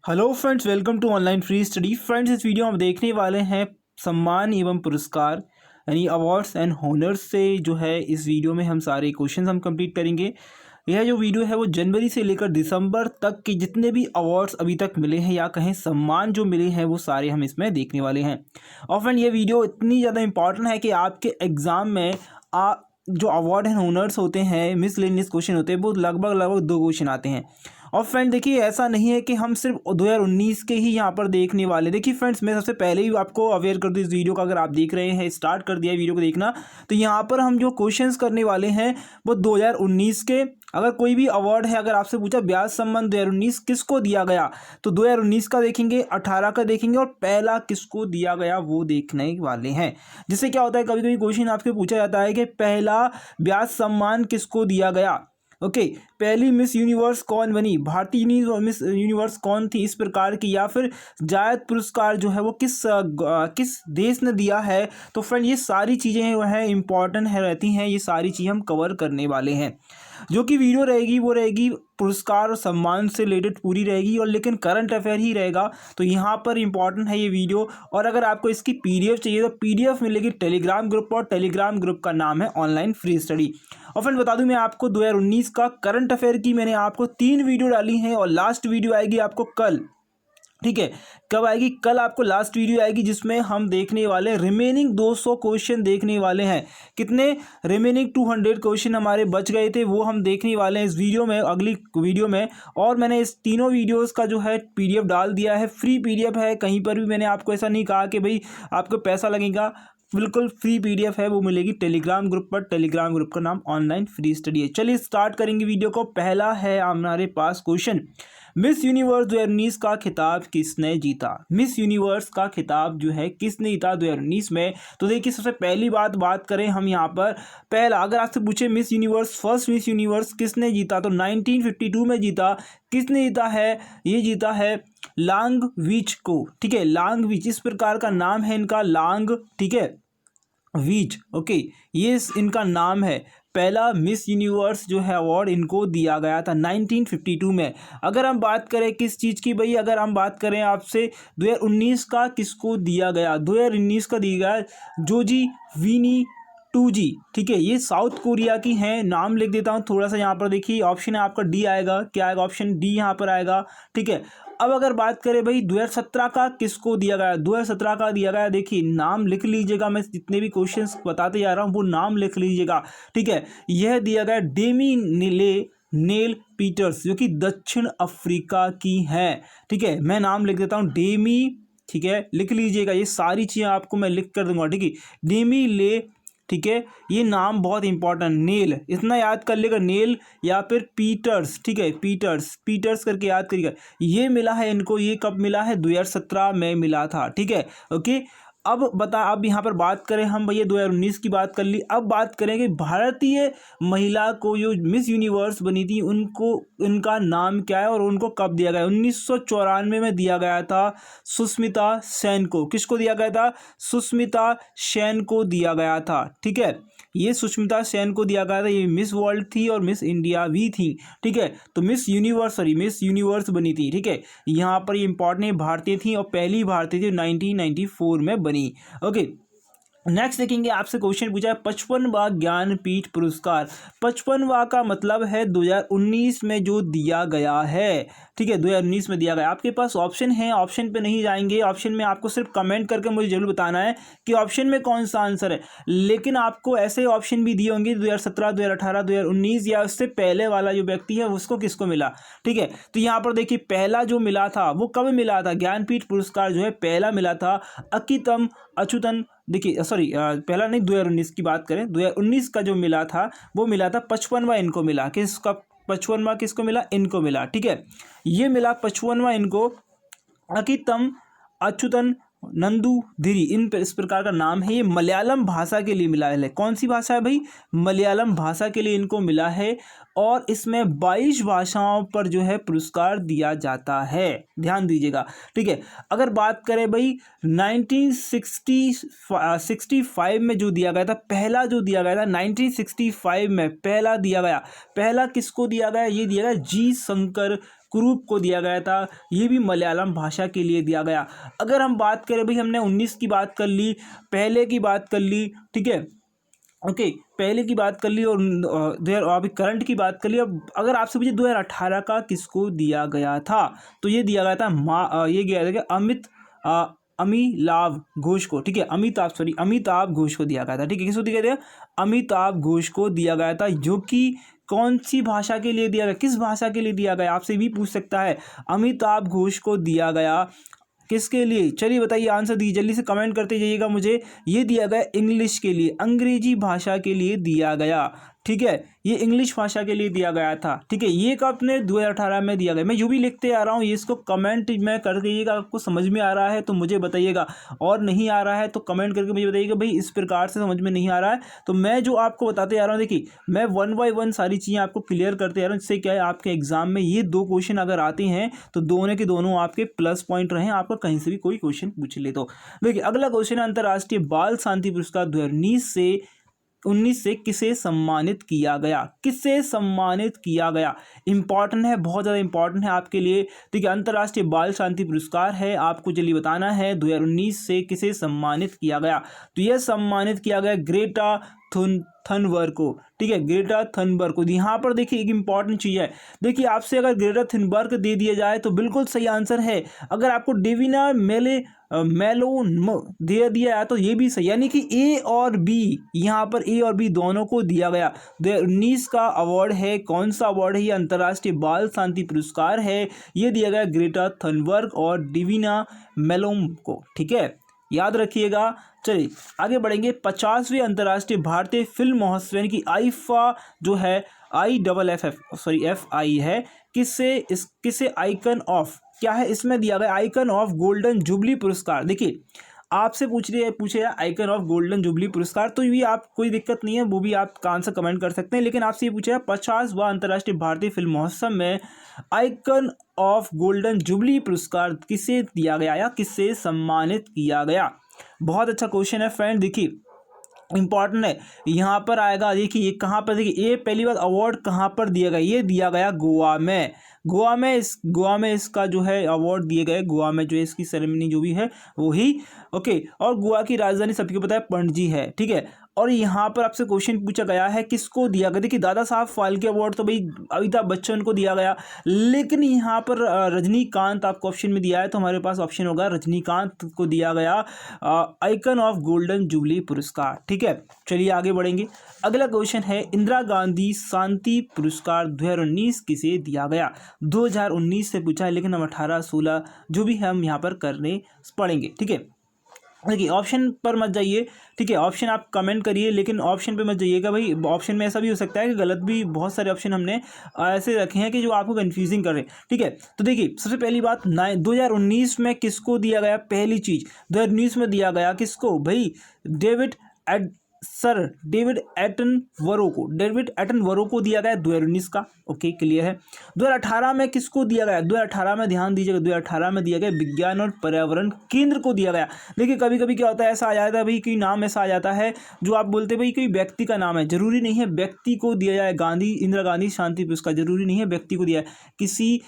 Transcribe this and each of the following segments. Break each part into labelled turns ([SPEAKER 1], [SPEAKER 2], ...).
[SPEAKER 1] Hello friends, welcome to online free study. Friends, इस video में हम देखने वाले हैं सम्मान एवं पुरस्कार यानी अवार्ड्स एंड हॉनर्स से जो है इस वीडियो में हम सारे क्वेश्चंस हम कंप्लीट करेंगे। यह जो वीडियो है वो जनवरी से लेकर दिसंबर तक के जितने भी अवार्ड्स अभी तक मिले हैं या कहें सम्मान जो मिले हैं वो सारे हम इसमें देखने वाले हैं। और फ्रेंड, ये वीडियो इतनी ज़्यादा इंपॉर्टेंट है कि आपके एग्ज़ाम में जो अवार्ड एंड हॉनर्स होते हैं, मिसलेनियस क्वेश्चन होते हैं, वो लगभग 2 क्वेश्चन आते हैं। और फ्रेंड देखिए, ऐसा नहीं है कि हम सिर्फ 2019 के ही यहाँ पर देखने वाले। देखिए फ्रेंड्स, मैं सबसे पहले ही आपको अवेयर कर दूँ इस वीडियो का, अगर आप देख रहे हैं, स्टार्ट कर दिया है वीडियो को देखना, तो यहाँ पर हम जो क्वेश्चंस करने वाले हैं वो 2019 के। अगर कोई भी अवार्ड है, अगर आपसे पूछा ब्याज सम्मान 2019 किसको दिया गया, तो 2019 का देखेंगे, 18 का देखेंगे और पहला किसको दिया गया वो देखने वाले हैं। जिससे क्या होता है, कभी कभी क्वेश्चन आपसे पूछा जाता है कि पहला ब्याज सम्मान किसको दिया गया। ओके, पहली मिस यूनिवर्स कौन बनी, भारतीय मिस यूनिवर्स कौन थी इस प्रकार की, या फिर जायद पुरस्कार जो है वो किस देश ने दिया है। तो फ्रेंड, ये सारी चीज़ें जो है इंपॉर्टेंट है रहती हैं, ये सारी चीज़ें हम कवर करने वाले हैं। जो कि वीडियो रहेगी वो रहेगी पुरस्कार और सम्मान से रिलेटेड पूरी रहेगी, और लेकिन करंट अफेयर ही रहेगा। तो यहाँ पर इंपॉर्टेंट है ये वीडियो। और अगर आपको इसकी पीडीएफ चाहिए तो पीडीएफ मिलेगी टेलीग्राम ग्रुप पर, और टेलीग्राम ग्रुप का नाम है ऑनलाइन फ्री स्टडी। और फ्रेंड बता दूं, मैं आपको 2019 का करंट अफेयर की मैंने आपको 3 वीडियो डाली हैं, और लास्ट वीडियो आएगी आपको कल। ठीक है, कब आएगी? कल आपको लास्ट वीडियो आएगी, जिसमें हम देखने वाले रिमेनिंग 200 क्वेश्चन देखने वाले हैं। कितने? रिमेनिंग 200 क्वेश्चन हमारे बच गए थे, वो हम देखने वाले हैं इस वीडियो में, अगली वीडियो में। और मैंने इस तीनों वीडियोस का जो है पीडीएफ डाल दिया है, फ्री पीडीएफ है। कहीं पर भी मैंने आपको ऐसा नहीं कहा कि भाई आपको पैसा लगेगा, बिल्कुल फ्री पीडीएफ है, वो मिलेगी टेलीग्राम ग्रुप पर। टेलीग्राम ग्रुप का नाम ऑनलाइन फ्री स्टडी है। चलिए स्टार्ट करेंगे वीडियो को। पहला है हमारे पास क्वेश्चन, मिस यूनिवर्स 2019 का खिताब किसने जीता? मिस यूनिवर्स का खिताब जो है किसने जीता 2019 में? तो देखिए, सबसे पहली बात करें हम यहाँ पर, पहला अगर आपसे पूछे miss universe, first miss universe किसने जीता, तो 1952 में जीता। किसने जीता है? ये जीता है लांग वीच को। ठीक है, लांग वीच इस प्रकार का नाम है इनका, लांग, ठीक है, वीच। ओके, ये इनका नाम है। पहला मिस यूनिवर्स जो है अवार्ड इनको दिया गया था 1952 में। अगर हम बात करें किस चीज़ की भाई, अगर हम बात करें आपसे 2019 का किसको दिया गया, 2019 का दिया गया जोजी विनी टूजी। ठीक है, ये साउथ कोरिया की हैं। नाम लिख देता हूँ थोड़ा सा, यहाँ पर देखिए ऑप्शन है आपका डी आएगा। क्या आएगा? ऑप्शन डी यहाँ पर आएगा। ठीक है, अब अगर बात करें भाई 2017 का किसको दिया गया, 2017 का दिया गया, देखिए नाम लिख लीजिएगा, मैं जितने भी क्वेश्चंस बताते जा रहा हूँ वो नाम लिख लीजिएगा। ठीक है, यह दिया गया डेमी नेल पीटर्स, जो कि दक्षिण अफ्रीका की हैं। ठीक है, मैं नाम लिख देता हूँ डेमी। ठीक है, लिख लीजिएगा, ये सारी चीज़ें आपको मैं लिख कर दूंगा। ठीक है, डेमी ले, ठीक है, ये नाम बहुत इंपॉर्टेंट, नेल इतना याद कर लेगा, नेल या फिर पीटर्स। ठीक है, पीटर्स करके याद करिएगा। ये मिला है इनको, ये कब मिला है? 2017 में मिला था। ठीक है, ओके। अब यहाँ पर बात करें हम, भैया 2019 की बात कर ली, अब बात करेंगे भारतीय महिला को जो मिस यूनिवर्स बनी थी उनको, उनका नाम क्या है और उनको कब दिया गया? 1994 में दिया गया था सुष्मिता सेन को। किसको दिया गया था? सुष्मिता सेन को दिया गया था। ठीक है, ये सुष्मिता सेन को दिया गया था। ये मिस वर्ल्ड थी और मिस इंडिया भी थी। ठीक है, तो मिस यूनिवर्स बनी थी। ठीक है, यहाँ पर ये इंपॉर्टेंट भारतीय थी और पहली भारतीय थी 1994 में बनी। ओके, नेक्स्ट देखेंगे, आपसे क्वेश्चन पूछा है 55वां ज्ञानपीठ पुरस्कार। 55वां का मतलब है 2019 में जो दिया गया है। ठीक है, 2019 में दिया गया। आपके पास ऑप्शन है, ऑप्शन पे नहीं जाएंगे, ऑप्शन में आपको सिर्फ कमेंट करके मुझे जरूर बताना है कि ऑप्शन में कौन सा आंसर है। लेकिन आपको ऐसे ऑप्शन भी दिए होंगे 2017, 2018, 2019 या उससे पहले वाला जो व्यक्ति है उसको किसको मिला। ठीक है, तो यहाँ पर देखिए पहला जो मिला था वो कब मिला था? ज्ञानपीठ पुरस्कार जो है पहला मिला था अकितम अच्युतन। देखिए सॉरी, पहला नहीं, 2019 की बात करें, 2019 का जो मिला था वो मिला था 55वां इनको मिला। किसका 55वां किसको मिला? इनको मिला। ठीक है, ये मिला 55वां इनको अकितम अच्युतन नंदू धिरी, इस प्रकार का नाम है। ये मलयालम भाषा के लिए मिला है। कौन सी भाषा है भाई? मलयालम भाषा के लिए इनको मिला है। और इसमें 22 भाषाओं पर जो है पुरस्कार दिया जाता है, ध्यान दीजिएगा। ठीक है, अगर बात करें भाई 1965 में जो दिया गया था, पहला जो दिया गया था 1965 में पहला दिया गया, पहला किसको दिया गया, ये दिया गया जी शंकर कुरूप को दिया गया था, ये भी मलयालम भाषा के लिए दिया गया। अगर हम बात करें भाई, हमने 19 की बात कर ली, पहले की बात कर ली, ठीक है, ओके, पहले की बात कर ली और अभी करंट की बात कर ली। अब अगर आपसे पूछे 2018 का किसको दिया गया था, तो ये दिया गया था ये गया था अमिताभ घोष को, ठीक है, अमिताभ घोष को दिया गया था, ठीक है, किसको दिया गया था, अमिताभ घोष को दिया गया था, जो कि कौन सी भाषा के लिए दिया गया, किस भाषा के लिए दिया गया, आपसे भी पूछ सकता है। अमिताभ घोष को दिया गया किसके लिए, चलिए बताइए, आंसर दीजिए, जल्दी से कमेंट करते जाइएगा मुझे। ये दिया गया इंग्लिश के लिए, अंग्रेजी भाषा के लिए दिया गया, ठीक है, ये इंग्लिश भाषा के लिए दिया गया था, ठीक है। ये कब ने 2018 में दिया गया, मैं जो भी लिखते आ रहा हूँ ये इसको कमेंट में कर दीजिएगा, आपको समझ में आ रहा है तो मुझे बताइएगा, और नहीं आ रहा है तो कमेंट करके मुझे बताइएगा भाई इस प्रकार से समझ में नहीं आ रहा है। तो मैं जो आपको बताते आ रहा हूँ, देखिए मैं 1 बाय 1 सारी चीज़ें आपको क्लियर करते आ रहा हूँ, जिससे क्या है आपके एग्जाम में ये 2 क्वेश्चन अगर आते हैं तो दोनों के दोनों आपके प्लस पॉइंट रहे, आपका कहीं से भी कोई क्वेश्चन पूछ ले। तो देखिए अगला क्वेश्चन है, अंतर्राष्ट्रीय बाल शांति पुरस्कार 2019 से किसे सम्मानित किया गया, किसे सम्मानित किया गया, इंपॉर्टेंट है, बहुत ज़्यादा इंपॉर्टेंट है आपके लिए। ठीक है, अंतर्राष्ट्रीय बाल शांति पुरस्कार है, आपको चलिए बताना है 2019 से किसे सम्मानित किया गया। तो यह सम्मानित किया गया ग्रेटा थनबर्ग को, ठीक है, ग्रेटा थनबर्ग को। यहाँ पर देखिए एक इंपॉर्टेंट चीज़ है, देखिए आपसे अगर ग्रेटा थनबर्ग दे दिया जाए तो बिल्कुल सही आंसर है, अगर आपको डेविना मेलोन दे दिया है तो ये भी सही, यानी कि ए और बी, यहाँ पर ए और बी दोनों को दिया गया। 2019 का अवार्ड है, कौन सा अवार्ड है, ये अंतर्राष्ट्रीय बाल शांति पुरस्कार है, ये दिया गया ग्रेटा थनबर्ग और डेविना मेलोन को, ठीक है, याद रखिएगा। चलिए आगे बढ़ेंगे। 50वें अंतर्राष्ट्रीय भारतीय फिल्म महोत्सव यानी कि आईफा जो है FI है, किसे आइकन ऑफ, क्या है इसमें दिया गया, आइकन ऑफ गोल्डन जुबली पुरस्कार। देखिए आपसे पूछे आइकन ऑफ गोल्डन जुबली पुरस्कार, तो ये आप कोई दिक्कत नहीं है, वो भी आप आंसर कमेंट कर सकते हैं, लेकिन आपसे ये पूछा 50वां अंतर्राष्ट्रीय भारतीय फिल्म महोत्सव में आइकन ऑफ गोल्डन जुबली पुरस्कार किसे दिया गया या किसे सम्मानित किया गया। बहुत अच्छा क्वेश्चन है फ्रेंड, देखिए इंपॉर्टेंट है, यहाँ पर आएगा, देखिए ये कहाँ पर, देखिए ये पहली बार अवार्ड कहाँ पर दिया गया, ये दिया गया गोवा में इसका जो है अवार्ड दिए गए, गोवा में जो है इसकी सेरेमनी जो भी है वही, ओके, और गोवा की राजधानी सबको पता है पणजी है, ठीक है। और यहाँ पर आपसे क्वेश्चन पूछा गया है किसको दिया गया, देखिए दादा साहब फाल्के अवार्ड तो भाई अमिताभ बच्चन को दिया गया, लेकिन यहाँ पर रजनीकांत आपको ऑप्शन में दिया है, तो हमारे पास ऑप्शन होगा रजनीकांत को दिया गया आइकन ऑफ गोल्डन जुबली पुरस्कार, ठीक है। चलिए आगे बढ़ेंगे। अगला क्वेश्चन है, इंदिरा गांधी शांति पुरस्कार 2019 किसे दिया गया। 2019 से पूछा है, लेकिन हम 18-16 जो भी हम यहाँ पर करने पड़ेंगे, ठीक है। देखिए ऑप्शन पर मत जाइए, ठीक है, ऑप्शन आप कमेंट करिए, लेकिन ऑप्शन पे मत जाइएगा भाई, ऑप्शन में ऐसा भी हो सकता है कि गलत भी, बहुत सारे ऑप्शन हमने ऐसे रखे हैं कि जो आपको कंफ्यूजिंग कर रहे हैं, ठीक है। तो देखिए सबसे पहली बात 2019 में किसको दिया गया, पहली चीज़ 2019 में दिया गया किसको भाई, डेविड एटनबरो को दिया गया 2019 का, ओके क्लियर है। 2018 में किसको दिया गया, 2018 में ध्यान दीजिएगा, 2018 में दिया गया विज्ञान और पर्यावरण केंद्र को दिया गया। देखिए कभी कभी क्या होता है, ऐसा आ जाता है भाई, कोई नाम ऐसा आ जाता है जो आप बोलते भाई कोई व्यक्ति का नाम है, जरूरी नहीं है व्यक्ति को दिया जाए, इंदिरा गांधी शांति पुरस्कार जरूरी नहीं है व्यक्ति को दिया है, किसी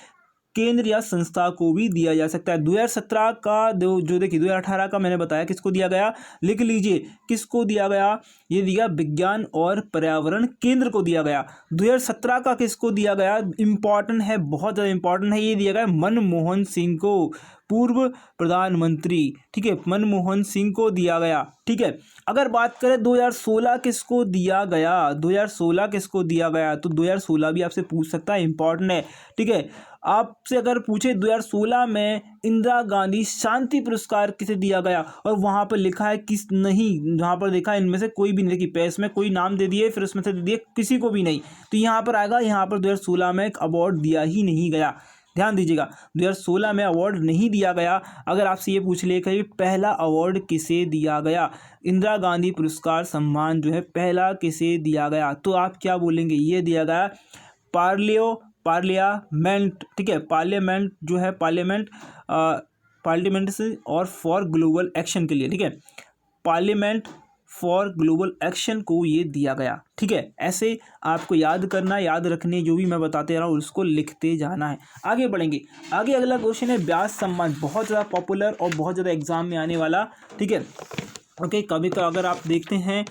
[SPEAKER 1] केंद्र या संस्था को भी दिया जा सकता है। 2017 का जो देखिए 2018 का मैंने बताया किसको दिया गया, लिख लीजिए किसको दिया गया, ये दिया विज्ञान और पर्यावरण केंद्र को दिया गया। 2017 का किसको दिया गया, इंपॉर्टेंट है, बहुत ज़्यादा इंपॉर्टेंट है, ये दिया गया मनमोहन सिंह को, पूर्व प्रधानमंत्री, ठीक है, मनमोहन सिंह को दिया गया, ठीक है। अगर बात करें 2016 किसको दिया गया, 2016 किसको दिया गया, तो 2016 भी आपसे पूछ सकता है, इंपॉर्टेंट है, ठीक है। आपसे अगर पूछे 2016 में इंदिरा गांधी शांति पुरस्कार किसे दिया गया, और वहाँ पर लिखा है किस नहीं, जहाँ पर देखा है इनमें से कोई भी नहीं, देखिए पेज में कोई नाम दे दिए, फिर उसमें से दे दिए किसी को भी नहीं, तो यहाँ पर आएगा, यहाँ पर 2016 में एक अवार्ड दिया ही नहीं गया, ध्यान दीजिएगा 2016 में अवार्ड नहीं दिया गया। अगर आपसे ये पूछ ले कि पहला अवार्ड किसे दिया गया, इंदिरा गांधी पुरस्कार सम्मान जो है पहला किसे दिया गया, तो आप क्या बोलेंगे, ये दिया गया पार्लियामेंट, ठीक है, पार्लियामेंट जो है पार्लियामेंट से और फॉर ग्लोबल एक्शन के लिए, ठीक है, पार्लियामेंट फॉर ग्लोबल एक्शन को ये दिया गया, ठीक है। ऐसे आपको याद करना, याद रखने, जो भी मैं बताते रहा हूँ उसको लिखते जाना है। आगे बढ़ेंगे, आगे अगला क्वेश्चन है व्यास सम्मान, बहुत ज़्यादा पॉपुलर और बहुत ज़्यादा एग्जाम में आने वाला, ठीक है। ओके, कभी का अगर आप देखते हैं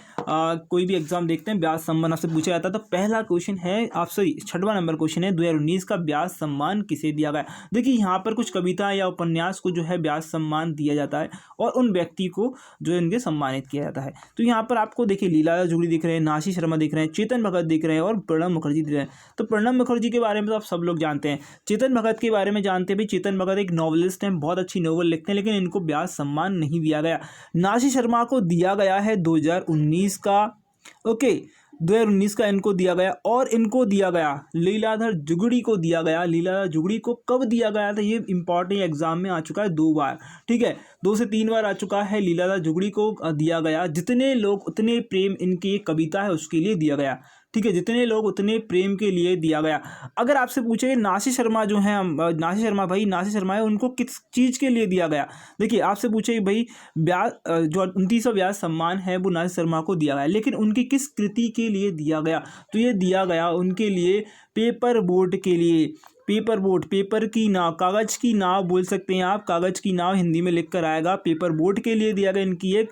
[SPEAKER 1] कोई भी एग्जाम देखते हैं, व्यास सम्मान आपसे पूछा जाता है, तो पहला क्वेश्चन है आपसे 6वां नंबर क्वेश्चन है 2019 का व्यास सम्मान किसे दिया गया। देखिए यहाँ पर कुछ कविता या उपन्यास को जो है व्यास सम्मान दिया जाता है और उन व्यक्ति को जो है इनके सम्मानित किया जाता है। तो यहाँ पर आपको देखिए लीला जुगड़ी दिख रहे हैं, नासी शर्मा दिख रहे हैं, चेतन भगत दिख रहे हैं और प्रणब मुखर्जी दिख रहे हैं। तो प्रणब मुखर्जी के बारे में तो आप सब लोग जानते हैं, चेतन भगत के बारे में जानते हैं भी, चेतन भगत एक नॉवलिस्ट हैं, बहुत अच्छी नॉवल लिखते हैं, लेकिन इनको व्यास सम्मान नहीं दिया गया। नासी शर्मा को दिया गया है 2019 का, ओके, 2019 का इनको दिया गया। और इनको दिया गया लीलाधर जुगड़ी को दिया गया। लीलाधर जुगड़ी को कब दिया गया था, ये इंपॉर्टेंट एग्जाम में आ चुका है 2 बार, ठीक है, 2 से 3 बार आ चुका है। लीलाधर जुगड़ी को दिया गया जितने लोग उतने प्रेम, इनकी एक कविता है उसके लिए दिया गया, ठीक है, जितने लोग उतने प्रेम के लिए दिया गया। अगर आपसे पूछे नासी शर्मा जो है, नासी शर्मा भाई, नासी शर्मा है, उनको किस चीज़ के लिए दिया गया। देखिए आपसे पूछे भाई व्यास जो 29वां व्यास सम्मान है वो नासी शर्मा को दिया गया, लेकिन उनकी किस कृति के लिए दिया गया, तो ये दिया गया उनके लिए पेपर बोट के लिए। पेपर बोट, पेपर की नाव, कागज़ की नाव बोल सकते हैं आप, कागज़ की नाव हिंदी में लिख कर आएगा। पेपर बोट के लिए दिया गया, इनकी एक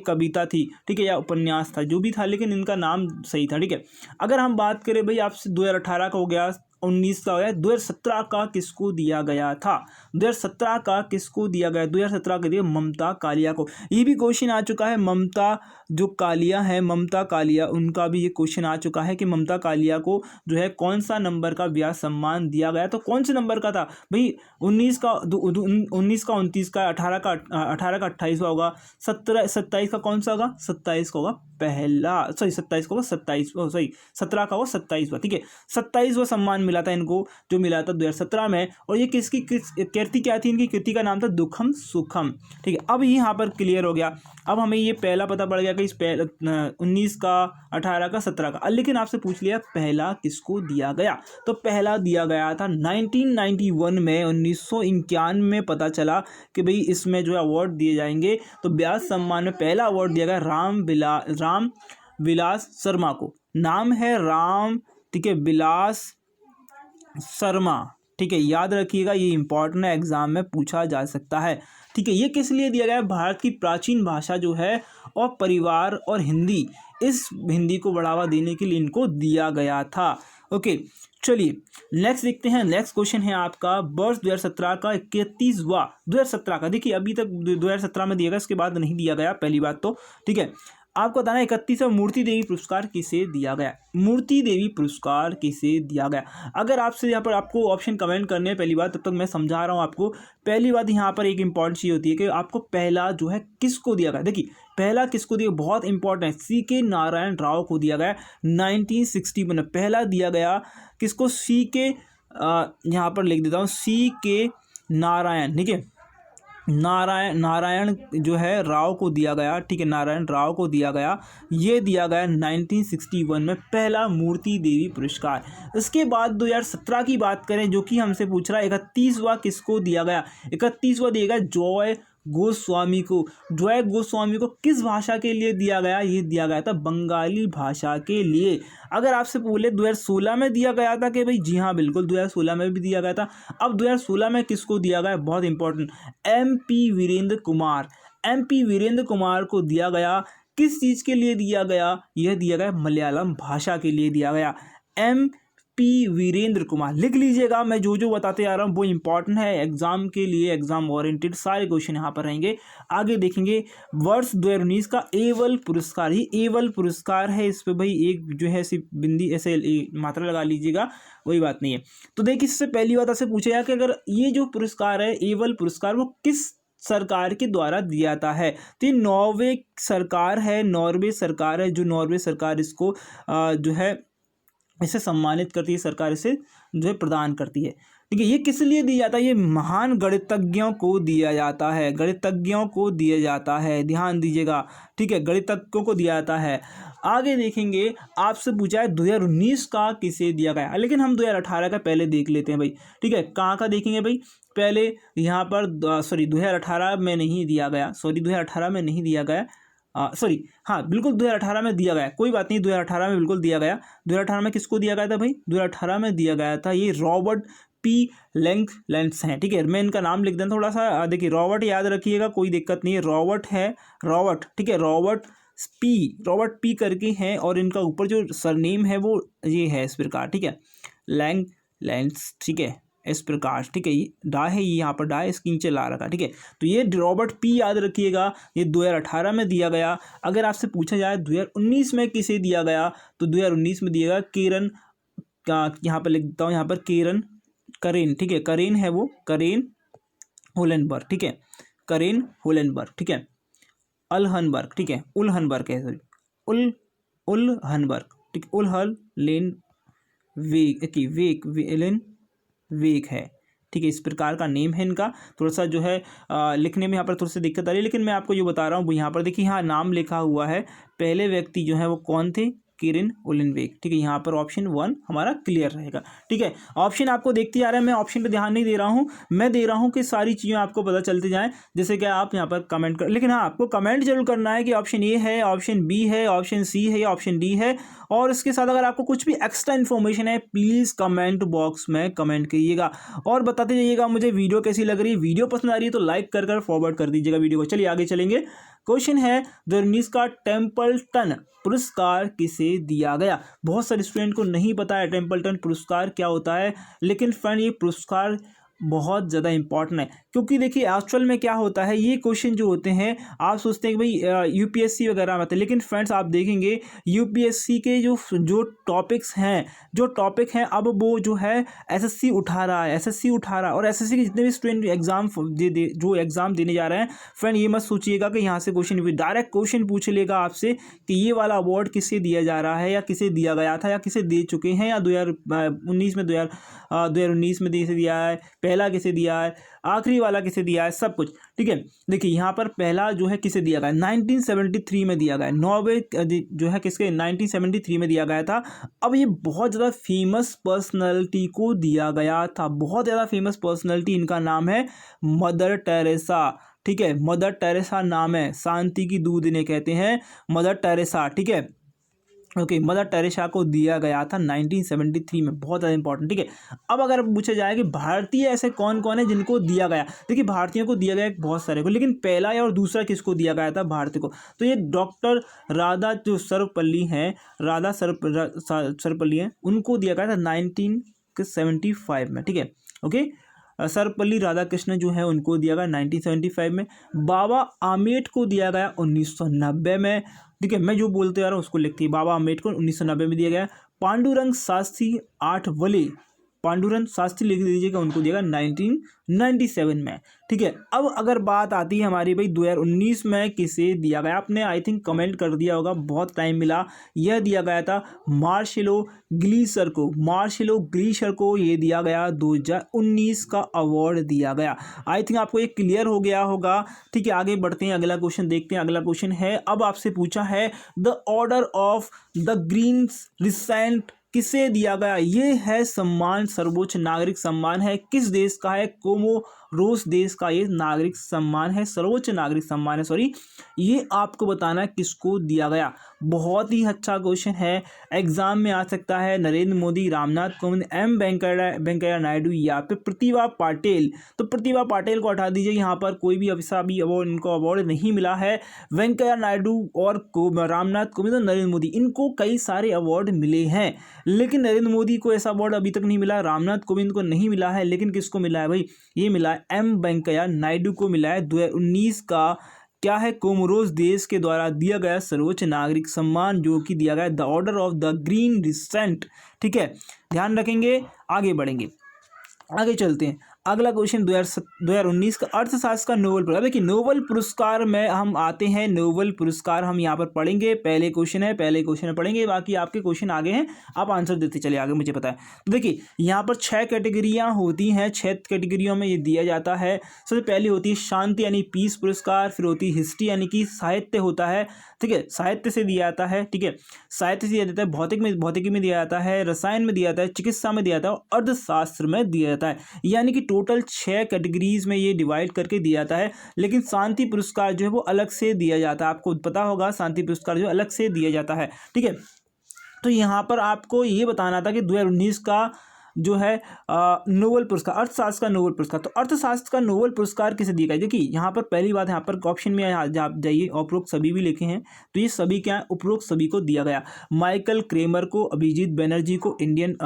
[SPEAKER 1] कविता थी, ठीक है, या उपन्यास था, जो भी था, लेकिन इनका नाम सही था, ठीक है। अगर हम बात करें भाई आपसे 2018 का हो गया, 19 का हो गया, 2017 का किसको दिया गया था, 2017 का किसको दिया गया, 2017 के दिए ममता कालिया को। ये भी क्वेश्चन आ चुका है, ममता जो कालिया है, ममता कालिया, उनका भी ये क्वेश्चन आ चुका है कि ममता कालिया को जो है कौन सा नंबर का व्यास सम्मान दिया गया। तो कौन से नंबर का था भाई, 19 का 19 का 29 का, 18 का 28वां होगा, 27 का कौन सा होगा, 27 का होगा पहला, सॉरी 27 का होगा 27, सॉरी 17 का होगा 27वां, ठीक है, 27वां सम्मान मिला था इनको, जो मिला था 2017 में। और ये किसकी कीर्ति क्या थी, इनकी कीर्ति का नाम था दुखम सुखम, ठीक है। अब यहाँ पर क्लियर हो गया, अब हमें ये पहला पता पड़ गया कि इस 19 का, 18 का, 17 का। लेकिन आपसे पूछ लिया पहला किसको दिया गया, तो पहला दिया गया था 1991 में, 1991 में पता चला कि भाई इसमें जो है अवार्ड दिए जाएंगे। तो व्यास सम्मान में पहला अवार्ड दिया गया राम विलास शर्मा को। नाम है राम, ठीक है, विलास शर्मा, ठीक है, याद रखिएगा, ये इंपॉर्टेंट है, एग्जाम में पूछा जा सकता है, ठीक है। ये किस लिए दिया गया है, भारत की प्राचीन भाषा जो है और परिवार और हिंदी, इस हिंदी को बढ़ावा देने के लिए इनको दिया गया था। ओके, चलिए नेक्स्ट देखते हैं। नेक्स्ट क्वेश्चन है आपका वर्ष 2017 का 31वां, 2017 का, देखिए अभी तक 2017 में दिया गया, इसके बाद नहीं दिया गया, पहली बात तो, ठीक है। आपको बताना 31वां मूर्ति देवी पुरस्कार किसे दिया गया, मूर्ति देवी पुरस्कार किसे दिया गया। अगर आपसे यहाँ पर आपको ऑप्शन कमेंट करने हैं, पहली बात, तब तक मैं समझा रहा हूँ आपको। पहली बात यहाँ पर एक इंपॉर्टेंट चीज़ होती है कि आपको पहला जो है किसको दिया गया। देखिए पहला किसको दिया, बहुत इंपॉर्टेंट है, CK नारायण राव को दिया गया 1961 में। पहला दिया गया किसको, यहाँ पर लिख देता हूँ, CK नारायण, ठीक है, नारायण जो है राव को दिया गया, ठीक है, नारायण राव को दिया गया, ये दिया गया 1961 में पहला मूर्ति देवी पुरस्कार। इसके बाद 2017 की बात करें, जो कि हमसे पूछ रहा है 31वां किसको दिया गया, 31वां दिया गया जॉय गोस्वामी को। जॉय गोस्वामी को किस भाषा के लिए दिया गया, ये दिया गया था बंगाली भाषा के लिए। अगर आपसे बोले 2016 में दिया गया था कि भाई, जी हाँ बिल्कुल 2016 में भी दिया गया था। अब 2016 में किसको दिया गया, बहुत important, MP Virendra Kumar, MP Virendra Kumar को दिया गया। किस चीज़ के लिए दिया गया, यह दिया गया मलयालम भाषा के लिए दिया गया। MP वीरेंद्र कुमार, लिख लीजिएगा, मैं जो जो बताते आ रहा हूँ वो इंपॉर्टेंट है एग्जाम के लिए, एग्जाम ओरिएंटेड सारे क्वेश्चन यहाँ पर रहेंगे। आगे देखेंगे वर्ष 2019 का एवल पुरस्कार, ये एवल पुरस्कार है, इस पर भाई एक जो है ऐसी बिंदी ऐसे मात्रा लगा लीजिएगा, वही बात नहीं है। तो देखिए इससे पहली बात आपसे पूछा कि अगर ये जो पुरस्कार है एवल पुरस्कार, वो किस सरकार के द्वारा दिया जाता है, तो ये नॉर्वे सरकार है, नॉर्वे सरकार है, जो नॉर्वे सरकार इसको जो है इसे सम्मानित करती है, सरकार इसे जो है प्रदान करती है, ठीक है। ये किस लिए दिया जाता है, ये महान गणितज्ञों को दिया जाता है, गणितज्ञों को दिया जाता है, ध्यान दीजिएगा, ठीक है, गणितज्ञों को दिया जाता है। आगे देखेंगे आपसे पूछा है 2019 का किसे दिया गया, लेकिन हम 2018 का पहले देख लेते हैं भाई। ठीक है, कहाँ का देखेंगे भाई, पहले यहाँ पर सॉरी 2018 में नहीं दिया गया, सॉरी 2018 में नहीं दिया गया, सॉरी हाँ बिल्कुल 2018 में दिया गया, कोई बात नहीं 2018 में बिल्कुल दिया गया। 2018 में किसको दिया गया था भाई, 2018 में दिया गया था ये रॉबर्ट पी लेंस हैं। ठीक है, मैं इनका नाम लिख देता थोड़ा सा, देखिए रॉबर्ट याद रखिएगा, कोई दिक्कत नहीं है, रॉबर्ट है, रॉबर्ट, ठीक है, रॉबर्ट पी करके हैं, और इनका ऊपर जो सरनेम है वो ये है इस प्रकार। ठीक है, लेंस, ठीक है, इस प्रकार। ठीक है, ये डा है, ये यहाँ पर डा है, इसके नीचे ला रखा। ठीक है, तो ये रॉबर्ट पी याद रखिएगा, ये 2018 में दिया गया। अगर आपसे पूछा जाए 2019 में किसे दिया गया, तो 2019 में दिया गया केरन का, यहाँ पर लिख देता हूँ, यहाँ पर करेन, ठीक है, करेन है वो, करेन होलेनबर्ग। ठीक है, करेन होलेनबर्ग। ठीक है, अल्हनबर्ग, ठीक है, उल्हनबर्ग है, सॉरी उल्हनबर्ग। ठीक, उल्हल लेन वेक वेक है। ठीक है, इस प्रकार का नेम है इनका। थोड़ा सा जो है लिखने में यहाँ पर थोड़ी सी दिक्कत आ रही है, लेकिन मैं आपको जो बता रहा हूँ यहाँ पर देखिए, यहाँ नाम लिखा हुआ है, पहले व्यक्ति जो है वो कौन थे, किरिन ओलेनवेक। ठीक है, यहाँ पर ऑप्शन 1 हमारा क्लियर रहेगा। ठीक है, ऑप्शन आपको देखते आ रहा है, मैं ऑप्शन पे ध्यान नहीं दे रहा हूँ, मैं दे रहा हूँ कि सारी चीज़ें आपको पता चलती जाएं, जैसे कि आप यहाँ पर कमेंट कर, लेकिन हाँ आपको कमेंट जरूर करना है कि ऑप्शन ए है, ऑप्शन बी है, ऑप्शन सी है या ऑप्शन डी है। और इसके साथ अगर आपको कुछ भी एक्स्ट्रा इन्फॉर्मेशन है, प्लीज़ कमेंट बॉक्स में कमेंट करिएगा और बताते जाइएगा मुझे वीडियो कैसी लग रही है। वीडियो पसंद आ रही है तो लाइक कर फॉरवर्ड कर दीजिएगा वीडियो को। चलिए आगे चलेंगे। क्वेश्चन है 2019 का टेम्पल्टन पुरस्कार किसे दिया गया। बहुत सारे स्टूडेंट को नहीं पता है टेम्पल्टन पुरस्कार क्या होता है, लेकिन फ्रेंड ये पुरस्कार बहुत ज़्यादा इंपॉर्टेंट है, क्योंकि देखिए एक्चुअल में क्या होता है, ये क्वेश्चन जो होते हैं आप सोचते हैं कि भाई यूपीएससी वगैरह में आते हैं, लेकिन फ्रेंड्स आप देखेंगे यूपीएससी के जो टॉपिक्स हैं अब वो जो है एसएससी उठा रहा है और एसएससी के जितने भी स्टूडेंट एग्जाम जो एग्ज़ाम देने जा रहे हैं, फ्रेंड ये मत सोचिएगा कि यहाँ से क्वेश्चन डायरेक्ट क्वेश्चन पूछ लेगा आपसे कि ये वाला अवार्ड किसे दिया जा रहा है, या किसे दिया गया था, या किसे दे चुके हैं, या 2019 में दिया है, पहला किसे दिया है, आखिरी वाला किसे दिया है, सब कुछ। ठीक है, देखिए यहाँ पर पहला जो है किसे दिया गया, 1973 में दिया गया, नॉर्वे जो है किसके 1973 में दिया गया था। अब ये बहुत ज़्यादा फेमस पर्सनैलिटी को दिया गया था, बहुत ज़्यादा फेमस पर्सनैलिटी, इनका नाम है मदर टेरेसा। ठीक है, मदर टेरेसा नाम है, शांति की दूत इन्हें कहते हैं, मदर टेरेसा। ठीक है, ओके, मदर टेरेसा को दिया गया था 1973 में, बहुत ज़्यादा इंपॉर्टेंट। ठीक है, अब अगर पूछा जाए कि भारतीय ऐसे कौन कौन है जिनको दिया गया, देखिए भारतीयों को दिया गया बहुत सारे को, लेकिन पहला और दूसरा किसको दिया गया था भारतीय को, तो ये डॉक्टर राधा जो सर्वपल्ली हैं, राधा सर्वपल्ली हैं, उनको दिया गया था 1975 में। ठीक है, ओके, सर्वपल्ली राधाकृष्णन जो है उनको दिया गया 1975 में। बाबा आम्बेडकर को दिया गया 1990 में। ठीक है, मैं जो बोलते आ रहा हूँ उसको लिखती है, बाबा आम्बेडकर 1990 में दिया गया। पांडुरंग शास्त्री आठवले, पांडुरंग शास्त्री लिख दीजिएगा, उनको दिया गया 1997 में। ठीक है, अब अगर बात आती है हमारी भाई 2019 में किसे दिया गया, आपने आई थिंक कमेंट कर दिया होगा, बहुत टाइम मिला, यह दिया गया था मार्सेलो ग्लीसर को ये दिया गया 2019 का अवार्ड दिया गया। आई थिंक आपको ये क्लियर हो गया होगा। ठीक है, आगे बढ़ते हैं, अगला क्वेश्चन देखते हैं। अगला क्वेश्चन है, अब आपसे पूछा है the order of the green recent किसे दिया गया। ये है सम्मान, सर्वोच्च नागरिक सम्मान है, किस देश का है, कोमोरोस देश का ये नागरिक सम्मान है, सर्वोच्च नागरिक सम्मान है, सॉरी, ये आपको बताना है किसको दिया गया। बहुत ही अच्छा क्वेश्चन है, एग्जाम में आ सकता है। नरेंद्र मोदी, रामनाथ कोविंद, एम वेंकैया नायडू या फिर प्रतिभा पाटिल। तो प्रतिभा पाटिल को हटा दीजिए, यहाँ पर कोई भी अभी अवार्ड, इनको अवार्ड नहीं मिला है। वेंकैया नायडू और रामनाथ कोविंद और नरेंद्र मोदी, इनको कई सारे अवार्ड मिले हैं, लेकिन नरेंद्र मोदी को ऐसा अवार्ड अभी तक नहीं मिला, रामनाथ कोविंद को नहीं मिला है, लेकिन किसको मिला है भाई, ये मिला है एम वेंकैया नायडू को मिला है 2019 का, क्या है, कोमोरोस देश के द्वारा दिया गया सर्वोच्च नागरिक सम्मान, जो कि दिया गया the order of the green recent. ठीक है, ध्यान रखेंगे, आगे बढ़ेंगे, आगे चलते हैं। अगला क्वेश्चन 2019 का अर्थशास्त्र का नोबेल पुरस्कार। देखिए नोबेल पुरस्कार में हम आते हैं, नोबेल पुरस्कार हम यहाँ पर पढ़ेंगे। पहले क्वेश्चन में पढ़ेंगे, बाकी आपके क्वेश्चन आगे हैं, आप आंसर देते चलिए आगे, मुझे पता है। तो देखिए यहाँ पर 6 कैटेगरियाँ होती हैं, 6 कैटेगरियों में ये दिया जाता है। सबसे पहली होती है शांति यानी पीस पुरस्कार, फिर होती है हिस्ट्री यानी कि साहित्य होता है, ठीक है, साहित्य से दिया जाता है, ठीक है, साहित्य से दिया जाता है, भौतिकी में दिया जाता है, रसायन में दिया जाता है, चिकित्सा में दिया जाता है और अर्थशास्त्र में दिया जाता है। यानी कि टोटल 6 कैटेगरीज में ये डिवाइड करके दिया जाता है। लेकिन शांति पुरस्कार जो है वो अलग से दिया जाता है, आपको पता होगा शांति पुरस्कार जो अलग से दिया जाता है, ठीक है। तो यहाँ पर आपको ये बताना था कि 2019 का जो है नोबेल पुरस्कार, अर्थशास्त्र का नोबेल पुरस्कार, तो अर्थशास्त्र का नोबेल पुरस्कार किसे दिया गया? देखिए यहाँ पर पहली बात, यहाँ पर ऑप्शन में आप जाइए, उपरोक्त सभी भी लिखे हैं, तो ये सभी क्या है, उपरोक्त सभी को दिया गया। माइकल क्रेमर को, अभिजीत बनर्जी को, इंडियन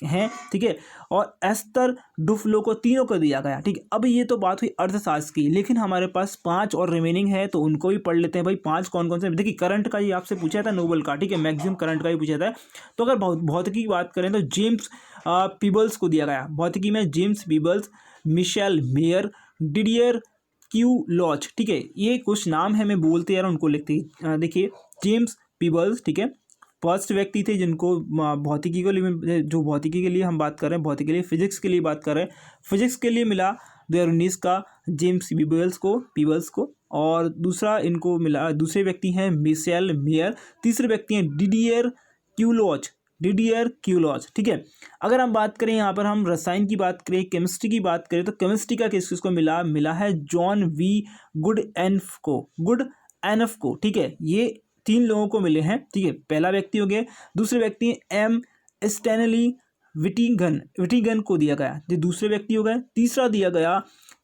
[SPEAKER 1] हैं, ठीक है, और एस्थर डुफ्लो को, तीनों को दिया गया, ठीक है। अब ये तो बात हुई अर्थशास्त्र की, लेकिन हमारे पास 5 और रिमेनिंग है, तो उनको भी पढ़ लेते हैं भाई। 5 कौन कौन से? देखिए करंट का ये आपसे पूछा था नोबेल का, ठीक है, मैक्सिमम करंट का ही पूछा था। तो अगर भौतिकी की बात करें तो जेम्स पीबल्स को दिया गया, भौतिकी में James Peebles, Michel Mayor, Didier Queloz, ठीक है, ये कुछ नाम है, मैं बोलते यार उनको लिखते। देखिए जेम्स पीबल्स, ठीक है, फर्स्ट व्यक्ति थे जिनको भौतिकी के लिए, जो भौतिकी के लिए हम बात कर रहे हैं, भौतिकी के लिए, फिजिक्स के लिए बात कर रहे हैं, फिजिक्स के लिए मिला 2019 का जेम्स पीबल्स को, और दूसरा इनको मिला, दूसरे व्यक्ति हैं मिशेल मेयर, तीसरे व्यक्ति हैं डिडियर क्यूलॉच, ठीक है। अगर हम बात करें यहाँ पर, हम रसायन की बात करें, केमिस्ट्री की बात करें, तो केमिस्ट्री का किसको मिला है? जॉन वी गुडएनफ को, ठीक है, ये 3 लोगों को मिले हैं, ठीक है। पहला व्यक्ति हो गया, दूसरे व्यक्ति एम स्टैनली विटिंगन को दिया गया, जो दूसरे व्यक्ति हो गए।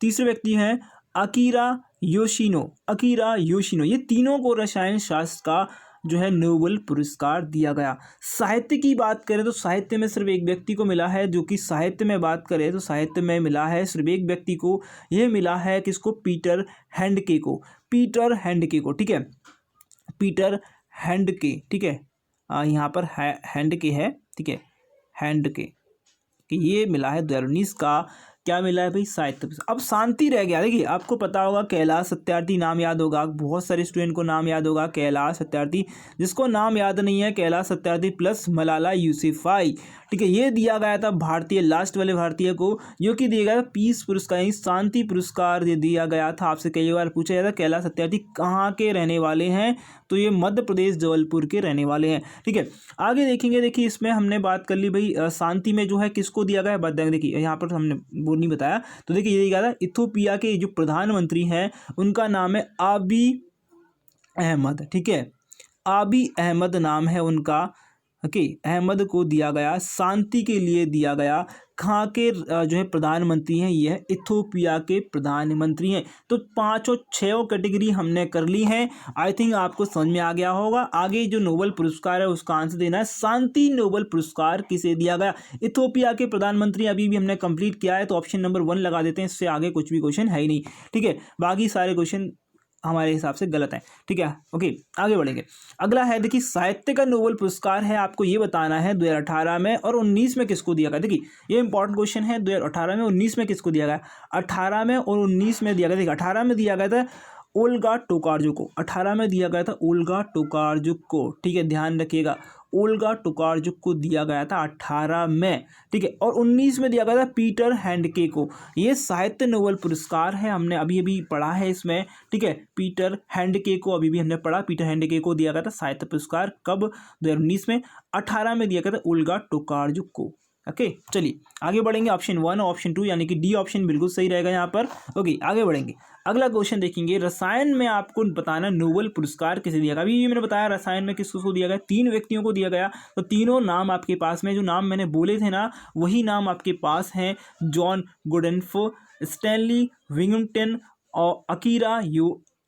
[SPEAKER 1] तीसरे व्यक्ति हैं अकीरा योशिनो, ये तीनों को रसायन शास्त्र का जो है नोबेल पुरस्कार दिया गया। साहित्य की बात करें तो साहित्य में सिर्फ एक व्यक्ति को मिला है, जो कि साहित्य में बात करें तो साहित्य में मिला है सिर्फ एक व्यक्ति को, यह मिला है किसको? पीटर हैंडके को, ठीक है, पीटर हैंडके, ठीक है, यहाँ पर हैंडके है, ठीक है, हैंडके, ये मिला है 2019 का, क्या मिला है भाई? साहित्य। अब शांति रह गया। देखिए आपको पता होगा कैलाश सत्यार्थी नाम याद होगा, बहुत सारे स्टूडेंट को नाम याद होगा कैलाश सत्यार्थी। जिसको नाम याद नहीं है, कैलाश सत्यार्थी प्लस मलाला यूसुफज़ई, ठीक है, ये दिया गया था भारतीय, लास्ट वाले भारतीय को, जो कि दिया गया पीस पुरस्कार यानी शांति पुरस्कार दिया गया था। आपसे कई बार पूछा जाता है कैलाश सत्यार्थी कहाँ के रहने वाले हैं, तो ये मध्य प्रदेश जबलपुर के रहने वाले हैं, ठीक है। आगे देखेंगे, देखिए इसमें हमने बात कर ली भाई शांति में जो है किसको दिया गया है, देखिए यहाँ पर हमने वो नहीं बताया, तो देखिए ये दिया गया था इथियोपिया के जो प्रधानमंत्री हैं उनका नाम है आबी अहमद, ठीक है, आबी अहमद नाम है उनका, ओके, अहमद को दिया गया, शांति के लिए दिया गया। कहाँ के जो है प्रधानमंत्री हैं? ये है इथियोपिया के प्रधानमंत्री हैं। तो 5 और 6 कैटेगरी हमने कर ली हैं। आई थिंक आपको समझ में आ गया होगा। आगे जो नोबेल पुरस्कार है उसका आंसर देना है। शांति नोबेल पुरस्कार किसे दिया गया? इथियोपिया के प्रधानमंत्री। अभी भी हमने कंप्लीट किया है, तो ऑप्शन नंबर 1 लगा देते हैं, इससे आगे कुछ भी क्वेश्चन है ही नहीं, ठीक है। बाकी सारे क्वेश्चन हमारे हिसाब से गलत है, ठीक है, ओके। आगे बढ़ेंगे। अगला है, देखिए साहित्य का नोबेल पुरस्कार है, आपको ये बताना है 2018 में और 19 में किसको दिया गया। देखिए ये इंपॉर्टेंट क्वेश्चन है, 2018 में 19 में किसको दिया गया। 18 में और 19 में दिया गया। देखिए 18 में दिया गया था ओल्गा टोकार्जुक को, 18 में दिया गया था ओल्गा टोकार्जुक को, ठीक है, ध्यान रखिएगा, ओल्गा टोकार्जुक को दिया गया था 18 में, ठीक है। और 19 में दिया गया था पीटर हैंडके को। ये साहित्य नोबेल पुरस्कार है, हमने अभी अभी पढ़ा है इसमें, ठीक है। पीटर हैंडके को अभी भी हमने पढ़ा, पीटर हैंडके को दिया गया था साहित्य पुरस्कार, कब? 2019 में। 18 में दिया गया था ओल्गा टोकार्जुक को, ओके। चलिए आगे बढ़ेंगे। ऑप्शन 1 ऑप्शन 2 यानी कि डी ऑप्शन बिल्कुल सही रहेगा यहाँ पर, ओके। आगे बढ़ेंगे। अगला क्वेश्चन देखेंगे, रसायन में आपको बताना नोबेल पुरस्कार किसे दिया गया। अभी मैंने बताया रसायन में किसको दिया गया, 3 व्यक्तियों को दिया गया। तो तीनों नाम आपके पास में, जो नाम मैंने बोले थे ना, वही नाम आपके पास हैं, जॉन गुडएनफ, स्टैनली विंगटन और अकीरा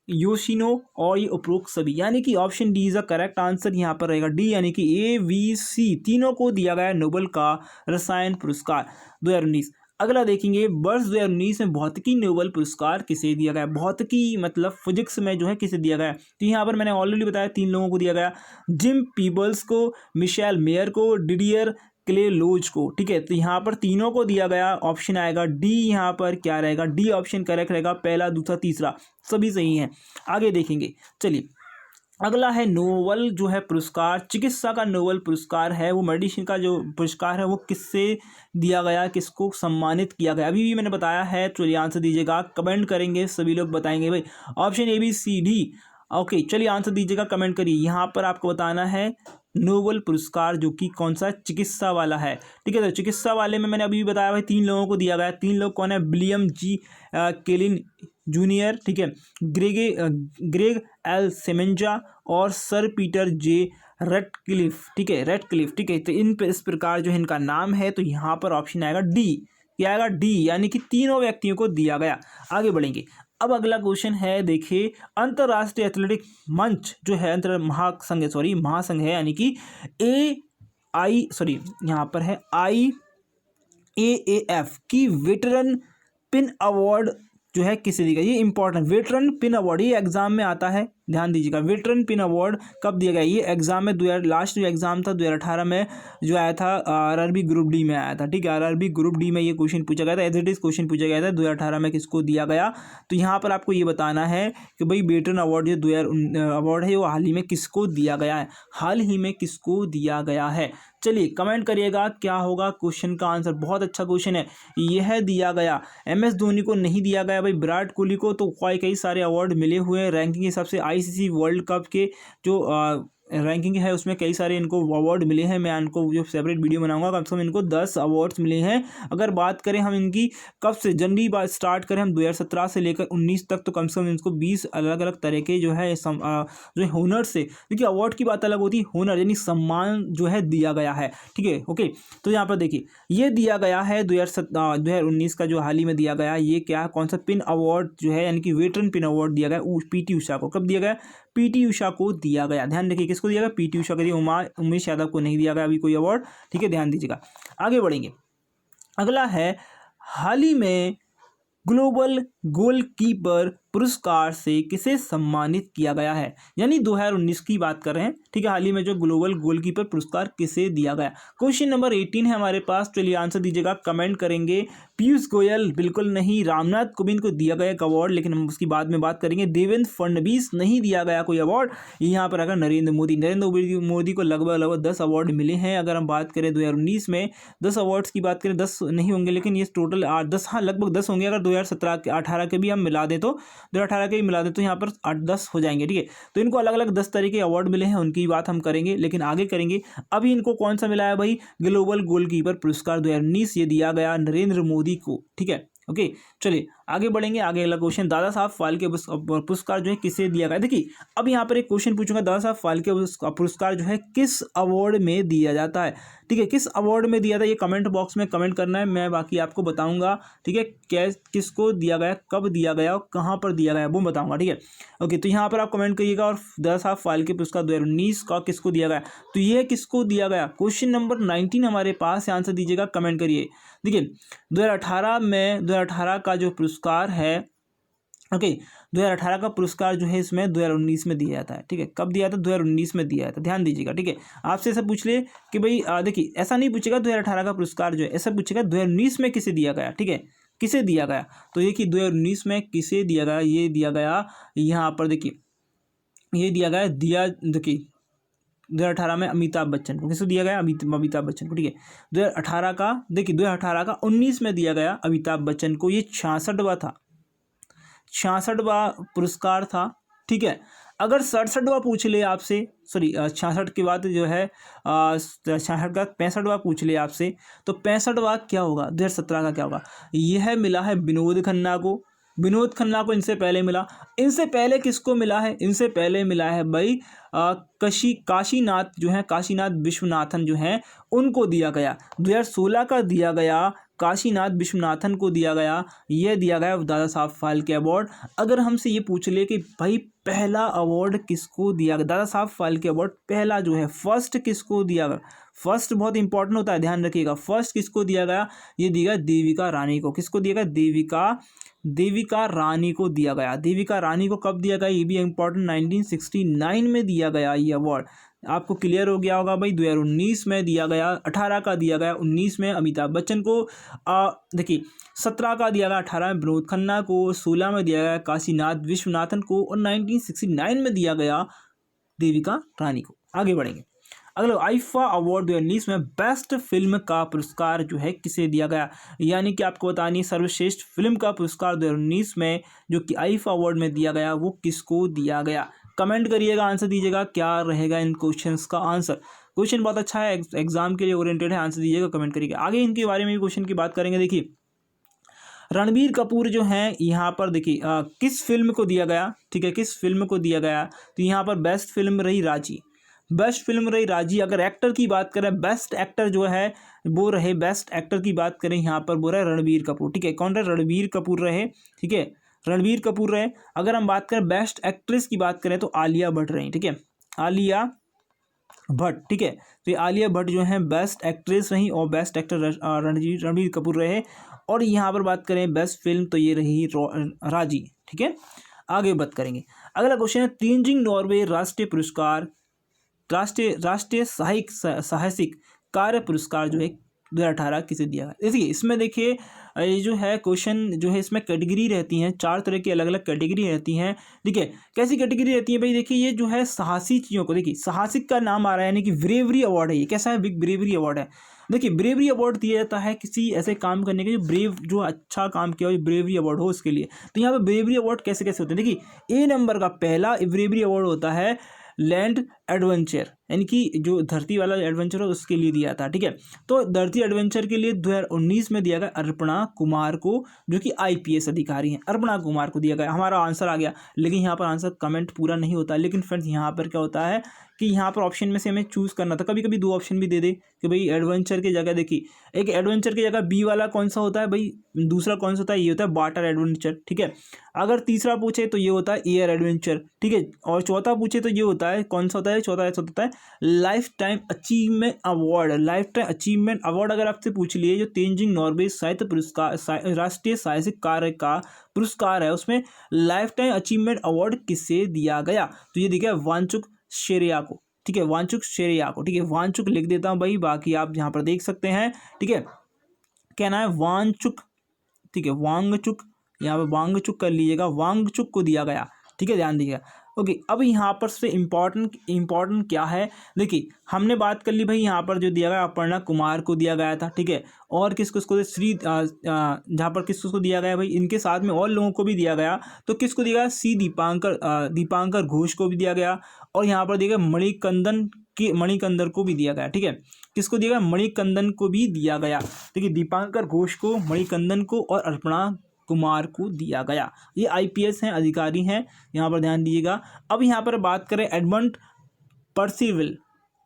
[SPEAKER 1] योशिनो और ये उपरोक्त सभी, यानी कि option D is the correct answer यहाँ पर रहेगा, डी, यानी कि ABC तीनों को दिया गया नोबेल का रसायन पुरस्कार 2019। अगला देखेंगे, वर्ष 2019 में भौतिकी नोबेल पुरस्कार किसे दिया गया। भौतिकी मतलब फिजिक्स में जो है किसे दिया गया, तो यहाँ पर मैंने ऑलरेडी बताया 3 लोगों को दिया गया, जिम पीबल्स को, मिशेल मेयर को, डिडियर क्लेलोज को, ठीक है। तो यहाँ पर तीनों को दिया गया, ऑप्शन आएगा डी, यहाँ पर क्या रहेगा, डी ऑप्शन करेक्ट रहेगा, पहला दूसरा तीसरा सभी सही हैं। आगे देखेंगे, चलिए अगला है नोबल जो है पुरस्कार, चिकित्सा का नोबल पुरस्कार है, वो मेडिसिन का जो पुरस्कार है वो किससे दिया गया, किसको सम्मानित किया गया, अभी भी मैंने बताया है। चलिए आंसर दीजिएगा, कमेंट करेंगे, सभी लोग बताएंगे भाई option A B C D. Okay चलिए आंसर दीजिएगा, कमेंट करिए। यहाँ पर आपको बताना है नोबल पुरस्कार जो कि कौन सा, चिकित्सा वाला है, ठीक है। तो चिकित्सा वाले में मैंने अभी भी बताया भाई 3 लोगों को दिया गया। 3 लोग कौन है, विलियम जी केलिन जूनियर, ठीक है, ग्रेग एल सेमेंजा और सर पीटर जे रेडक्लिफ, ठीक है, रेडक्लिफ, ठीक है। तो इस प्रकार जो है इनका नाम है, तो यहाँ पर ऑप्शन आएगा डी, क्या आएगा डी, यानी कि तीनों व्यक्तियों को दिया गया। आगे बढ़ेंगे, अब अगला क्वेश्चन है, देखिए अंतर्राष्ट्रीय एथलेटिक मंच जो है, महासंघ है, यानी कि यहाँ पर है IAAF की वेटरन पिन अवार्ड जो है किसे दिया गया, ये इंपॉर्टेंट, वेटरन पिन अवार्ड ये एग्जाम में आता है, ध्यान दीजिएगा। वेटरन पिन अवार्ड कब दिया गया, ये एग्जाम में लास्ट जो एग्जाम था 2018 में जो आया था, RRB ग्रुप डी में आया था, ठीक है। RRB ग्रुप डी में ये क्वेश्चन पूछा गया था, एज इट इज क्वेश्चन पूछा गया था 2018 में किसको दिया गया। तो यहाँ पर आपको ये बताना है कि भाई वेटरन अवार्ड जो 2000 अवार्ड है वो हाल ही में किसको दिया गया है, हाल ही में किसको दिया गया है। चलिए कमेंट करिएगा क्या होगा क्वेश्चन का आंसर, बहुत अच्छा क्वेश्चन है। यह दिया गया MS धोनी को नहीं दिया गया भाई, विराट कोहली को तो कई सारे अवार्ड मिले हुए हैं रैंकिंग के हिसाब से। ICC वर्ल्ड कप के जो रैंकिंग है उसमें कई सारे इनको अवार्ड मिले हैं। मैं इनको जो सेपरेट वीडियो बनाऊंगा, कम से कम इनको 10 अवार्ड्स मिले हैं। अगर बात करें हम इनकी कब से, जनवरी बात स्टार्ट करें हम 2017 से लेकर 19 तक, तो कम से कम इनको 20 अलग अलग तरह के जो है जो होनर से, देखिए अवार्ड की बात अलग होती है, होनर यानी सम्मान जो है दिया गया है, ठीक है। ओके तो यहाँ पर देखिए ये दिया गया है 2019 का जो हाल ही में दिया गया, ये क्या कौन सा पिन अवार्ड जो है, यानी कि वेटरन पिन अवार्ड दिया गया PT उषा को। कब दिया गया, PT उषा को दिया गया, ध्यान रखिए किसको दिया गया, PT उषा को दिया, उमेश यादव को नहीं दिया गया अभी कोई अवार्ड, ठीक है, ध्यान दीजिएगा। आगे बढ़ेंगे, अगला है हाल ही में ग्लोबल गोलकीपर पुरस्कार से किसे सम्मानित किया गया है, यानी 2019 की बात कर रहे हैं, ठीक है। हाल ही में जो ग्लोबल गोलकीपर पुरस्कार किसे दिया गया। क्वेश्चन नंबर 18 है हमारे पास, चलिए आंसर दीजिएगा, कमेंट करेंगे। पीयूष गोयल बिल्कुल नहीं, रामनाथ कोविंद को दिया गया एक अवार्ड, लेकिन हम उसकी बाद में बात करेंगे। देवेंद्र फडणवीस नहीं दिया गया कोई अवार्ड। यहाँ पर अगर नरेंद्र मोदी को लगभग 10 अवार्ड मिले हैं। अगर हम बात करें 2019 में 10 अवार्ड्स की बात करें, 10 नहीं होंगे लेकिन ये टोटल 10, हाँ लगभग 10 होंगे। अगर 2017-18 के भी हम मिला दें तो 2018 के भी मिला दें तो यहाँ पर 8-10 हो जाएंगे, ठीक है। तो इनको अलग अलग 10 तरह के अवार्ड मिले हैं, उनकी बात हम करेंगे लेकिन आगे करेंगे। अभी इनको कौन सा मिला है भाई, ग्लोबल गोलकीपर पुरस्कार 2019, ये दिया गया नरेंद्र मोदी को, ठीक है। ओके चलिए आगे बढ़ेंगे। आगे अगला क्वेश्चन, दादा साहब फाल्के पुरस्कार जो है किसे दिया गया। देखिए अब यहाँ पर एक क्वेश्चन पूछूंगा, दादा साहब फाल्के पुरस्कार जो है किस अवार्ड में दिया जाता है, ठीक है, किस अवार्ड में दिया था, ये कमेंट बॉक्स में कमेंट करना है, मैं बाकी आपको बताऊंगा, ठीक है, किसको दिया गया, कब दिया गया और कहाँ पर दिया गया वो बताऊंगा, ठीक है। ओके तो यहाँ पर आप कमेंट करिएगा, और दादा साहब फाल्के पुरस्कार 2019 का किसको दिया गया, तो ये किसको दिया गया। क्वेश्चन नंबर 19 हमारे पास, आंसर दीजिएगा, कमेंट करिए। देखिए 2018 का जो पुरस्कार है, ओके 2018 का पुरस्कार जो है इसमें 2019 में दिया जाता है, ठीक है। कब दिया था, 2019 में दिया जाता, ध्यान दीजिएगा, ठीक है। आपसे ऐसा पूछ ले कि भाई देखिए ऐसा नहीं पूछेगा 2018 का पुरस्कार जो है, ऐसा पूछेगा 2019 में किसे दिया गया, ठीक है, किसे दिया गया। तो देखिए 2019 में किसे दिया गया, ये दिया गया यहाँ पर, देखिए ये दिया गया, देखिए 2018 में अमिताभ बच्चन को, किसको दिया गया, अमिताभ बच्चन को, ठीक है। 2018 का, देखिए 2018 का 19 में दिया गया अमिताभ बच्चन को, ये 66वां था, 66वां पुरस्कार था, ठीक है। अगर 67वां पूछ ले आपसे, सॉरी 66 के बाद जो है 66 का 65वां पूछ ले आपसे, तो 65वां क्या होगा, 2017 का क्या होगा। यह मिला है विनोद खन्ना को, विनोद खन्ना को इनसे पहले मिला। इनसे पहले किसको मिला है, इनसे पहले मिला है भाई काशीनाथ जो है, काशीनाथ विश्वनाथन जो हैं उनको दिया गया। 2016 का दिया गया, काशीनाथ विश्वनाथन को दिया गया, यह दिया गया दादा साहब फाल्के अवार्ड। अगर हमसे ये पूछ ले कि भाई पहला अवार्ड किसको दिया गया, दादा साहब फाल्के अवार्ड पहला जो है, फर्स्ट किसको दिया गया, फर्स्ट बहुत इंपॉर्टेंट होता है, ध्यान रखिएगा, फर्स्ट किसको दिया गया, ये दिया गया देविका रानी को। किसको दिया गया, देविका रानी को दिया गया। देविका रानी को कब दिया गया, ये भी इंपॉर्टेंट, 1969 में दिया गया ये अवार्ड, आपको क्लियर हो गया होगा भाई। 2019 में दिया गया, 18 का दिया गया, 19 में अमिताभ बच्चन को, देखिए 17 का दिया गया, 18 में विनोद खन्ना को, 16 में दिया गया काशीनाथ विश्वनाथन को, और 1969 में दिया गया देविका रानी को। आगे बढ़ेंगे। अगला आईफा अवार्ड 2019 में बेस्ट फिल्म का पुरस्कार जो है किसे दिया गया, यानी कि आपको बतानी है सर्वश्रेष्ठ फिल्म का पुरस्कार 2019 में जो कि आईफा अवार्ड में दिया गया वो किसको दिया गया। कमेंट करिएगा, आंसर दीजिएगा, क्या रहेगा इन क्वेश्चंस का आंसर। क्वेश्चन बहुत अच्छा है, एग्जाम के लिए ओरिएंटेड है, आंसर दीजिएगा, कमेंट करिएगा। आगे इनके बारे में भी क्वेश्चन की बात करेंगे। देखिए रणबीर कपूर जो हैं यहाँ पर देखिए किस फिल्म को दिया गया, ठीक है, किस फिल्म को दिया गया, तो यहाँ पर बेस्ट फिल्म रही राजी, बेस्ट फिल्म रही राजी। अगर एक्टर की बात करें, बेस्ट एक्टर जो है वो रहे, बेस्ट एक्टर की बात करें यहाँ पर वो रहे रणबीर कपूर, ठीक है, कौन रहे, रणबीर कपूर रहे, ठीक है, रणबीर कपूर रहे। अगर हम बात करें बेस्ट एक्ट्रेस की बात करें तो आलिया भट्ट रही, ठीक है, आलिया भट्ट, ठीक है, तो ये आलिया भट्ट जो है बेस्ट एक्ट्रेस रही, और बेस्ट एक्टर रणबीर कपूर रहे। और यहाँ पर बात करें बेस्ट फिल्म तो ये रही राजी, ठीक है। आगे बात करेंगे। अगला क्वेश्चन है तेंजिंग नॉर्वे राष्ट्रीय पुरस्कार, राष्ट्रीय साहसिक कार्य पुरस्कार जो है 2018 किसे दिया गया। देखिए इसमें देखिए ये जो है क्वेश्चन जो है इसमें कैटेगरी रहती हैं, 4 तरह की अलग अलग कैटेगरी रहती हैं, ठीक है। कैसी कैटेगरी रहती है भाई, देखिए ये जो है साहसी चीज़ों को, देखिए साहसिक का नाम आ रहा है, यानी कि ब्रेवरी अवार्ड है। ये कैसा है, बिग ब्रेवरी अवार्ड है। देखिए ब्रेवरी अवार्ड दिया जाता है किसी ऐसे काम करने के जो अच्छा काम किया हो, ब्रेवरी अवार्ड हो उसके लिए। तो यहाँ पर ब्रेवरी अवार्ड कैसे कैसे होते हैं, देखिए ए नंबर का पहला ब्रेवरी अवार्ड होता है लैंड एडवेंचर, यानी कि जो धरती वाला एडवेंचर हो उसके लिए दिया था, ठीक है। तो धरती एडवेंचर के लिए 2019 में दिया गया अर्पणा कुमार को, जो कि आईपीएस अधिकारी हैं, अर्पणा कुमार को दिया गया। हमारा आंसर आ गया, लेकिन यहाँ पर आंसर कमेंट पूरा नहीं होता। लेकिन फ्रेंड्स यहाँ पर क्या होता है कि यहाँ पर ऑप्शन में से हमें चूज़ करना था, कभी कभी 2 ऑप्शन भी दे दे कि भाई एडवेंचर की जगह, देखिए एक एडवेंचर की जगह बी वाला कौन सा होता है भाई, दूसरा कौन सा होता है, ये होता है वाटर एडवेंचर, ठीक है। अगर तीसरा पूछे तो ये होता है एयर एडवेंचर, ठीक है। और चौथा पूछे तो ये होता है, कौन सा होता है, चौथा ऐसा होता है life time achievement award. Life time achievement award अगर आपसे पूछ लिए, जो तेंजिंग नॉर्वे साहित्य पुरस्कार, राष्ट्रीय साहसिक कार्य का पुरस्कार है, उसमें लाइफ टाइम अचीवमेंट अवार्ड किसे दिया गया, तो ये देखिए वांगचुक शेरिया को, ठीक है, वांगचुक शेरिया को, ठीक है। वांगचुक लिख देता हूँ भाई, बाकी आप यहाँ पर देख सकते हैं, ठीक है, क्या नाम है, वांगचुक, ठीक है, वांगचुक, यहाँ पर वांगचुक कर लीजिएगा, वांगचुक को दिया गया, ठीक है, ध्यान दीजिएगा। ओके, अब यहाँ पर से इम्पॉर्टेंट क्या है, देखिए हमने बात कर ली भाई, यहाँ पर जो दिया गया अपर्णा कुमार को दिया गया था, ठीक है। और किसको श्री जहाँ पर किसको दिया गया भाई, इनके साथ में और लोगों को भी दिया गया, तो किसको दिया गया, सी दीपांकर घोष को भी दिया गया। और यहाँ पर दिया गया मणिकंदर को भी दिया गया, ठीक है। किसको दिया गया, मणिकंदन को भी दिया गया, देखिए दीपांकर घोष को, मणिकंदन को और अर्पणा कुमार को दिया गया। ये आईपीएस हैं, अधिकारी हैं, यहाँ पर ध्यान दीजिएगा। अब यहाँ पर बात करें एडमंड पर्सिवल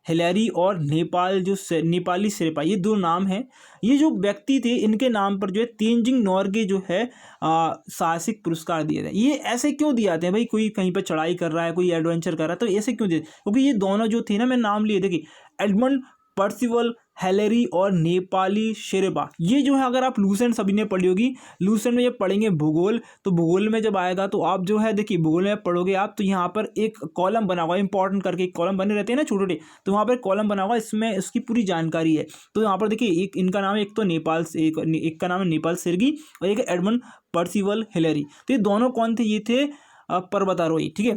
[SPEAKER 1] हिलेरी और नेपाली शेर्पा, ये 2 नाम हैं। ये जो व्यक्ति थे इनके नाम पर जो है तेंजिंग नॉर्गे जो है साहसिक पुरस्कार दिए थे। ये ऐसे क्यों दिए जाते हैं भाई, कोई कहीं पर चढ़ाई कर रहा है, कोई एडवेंचर कर रहा है, तो ऐसे क्यों दिए, क्योंकि ये दोनों जो थे ना, मैं नाम लिए, देखिए एडमंड पर्सिवल हेलेरी और नेपाली शेर्पा, ये जो है अगर आप लूसेंट सभी ने पढ़ी होगी, लूसेंट में जब पढ़ेंगे भूगोल, तो भूगोल में जब आएगा तो आप जो है देखिए भूगोल में पढ़ोगे आप, तो यहाँ पर एक कॉलम बना हुआ, इंपॉर्टेंट करके एक कॉलम बने रहते हैं ना छोटे छोटे, तो वहाँ पर कॉलम बना हुआ, इसमें इसकी पूरी जानकारी है। तो यहाँ पर देखिए एक इनका नाम है, एक तो नेपाल से, एक का नाम है नेपाल शेर्गी और एक एडमंड पर्सिवल हिलेरी। तो ये दोनों कौन थे, ये थे पर्वतारोही, ठीक है,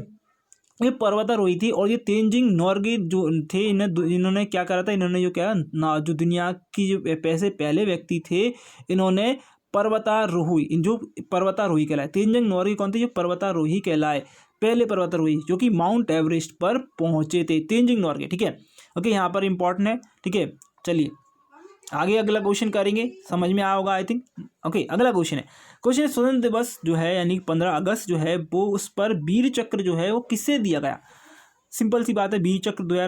[SPEAKER 1] ये पर्वतारोही थी। और ये तेंजिंग नॉर्गे जो थे, इन्होंने क्या करा था, इन्होंने जो क्या जो दुनिया की जो पहले व्यक्ति थे, इन्होंने जो पर्वतारोही कहलाए, तेंजिंग नॉर्गे कौन थे, जो पर्वतारोही कहलाए, पहले पर्वतारोही जो कि माउंट एवरेस्ट पर पहुंचे थे, तेंजिंग नॉर्गे, ठीक है। ओके, यहाँ पर इंपॉर्टेंट है, ठीक है। चलिए आगे अगला क्वेश्चन करेंगे, समझ में आया होगा आई थिंक। ओके, अगला क्वेश्चन है स्वतंत्र दिवस जो है, यानी 15 अगस्त जो है, वो उस पर वीर चक्र जो है वो किससे दिया गया। सिंपल सी बात है, वीर चक्र जो है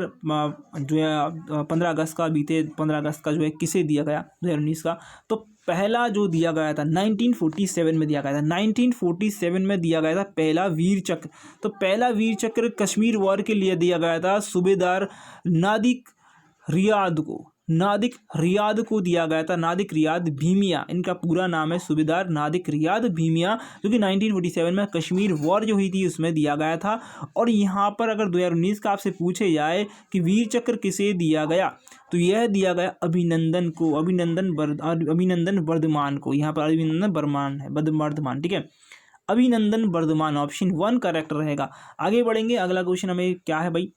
[SPEAKER 1] 15 अगस्त का, बीते 15 अगस्त का जो है किसे दिया गया 2019 का, तो पहला जो दिया गया था 1947 में दिया गया था, 1947 में दिया गया था पहला वीर चक्र। तो पहला वीर चक्र कश्मीर वॉर के लिए दिया गया था सूबेदार नादिक रियाद को, नादिक रियाद को दिया गया था। नादिक रियाद भीमिया इनका पूरा नाम है, सूबेदार नादिक रियाद भीमिया, जो कि 1947 में कश्मीर वॉर जो हुई थी उसमें दिया गया था। और यहाँ पर अगर 2019 का आपसे पूछे जाए कि वीर चक्र किसे दिया गया, तो यह दिया गया अभिनंदन को, अभिनंदन वर्धमान को। यहाँ पर अभिनंदन वर्धमान, ठीक है, अभिनंदन वर्धमान, ऑप्शन 1 करेक्ट रहेगा। आगे बढ़ेंगे, अगला क्वेश्चन हमें क्या है भाई,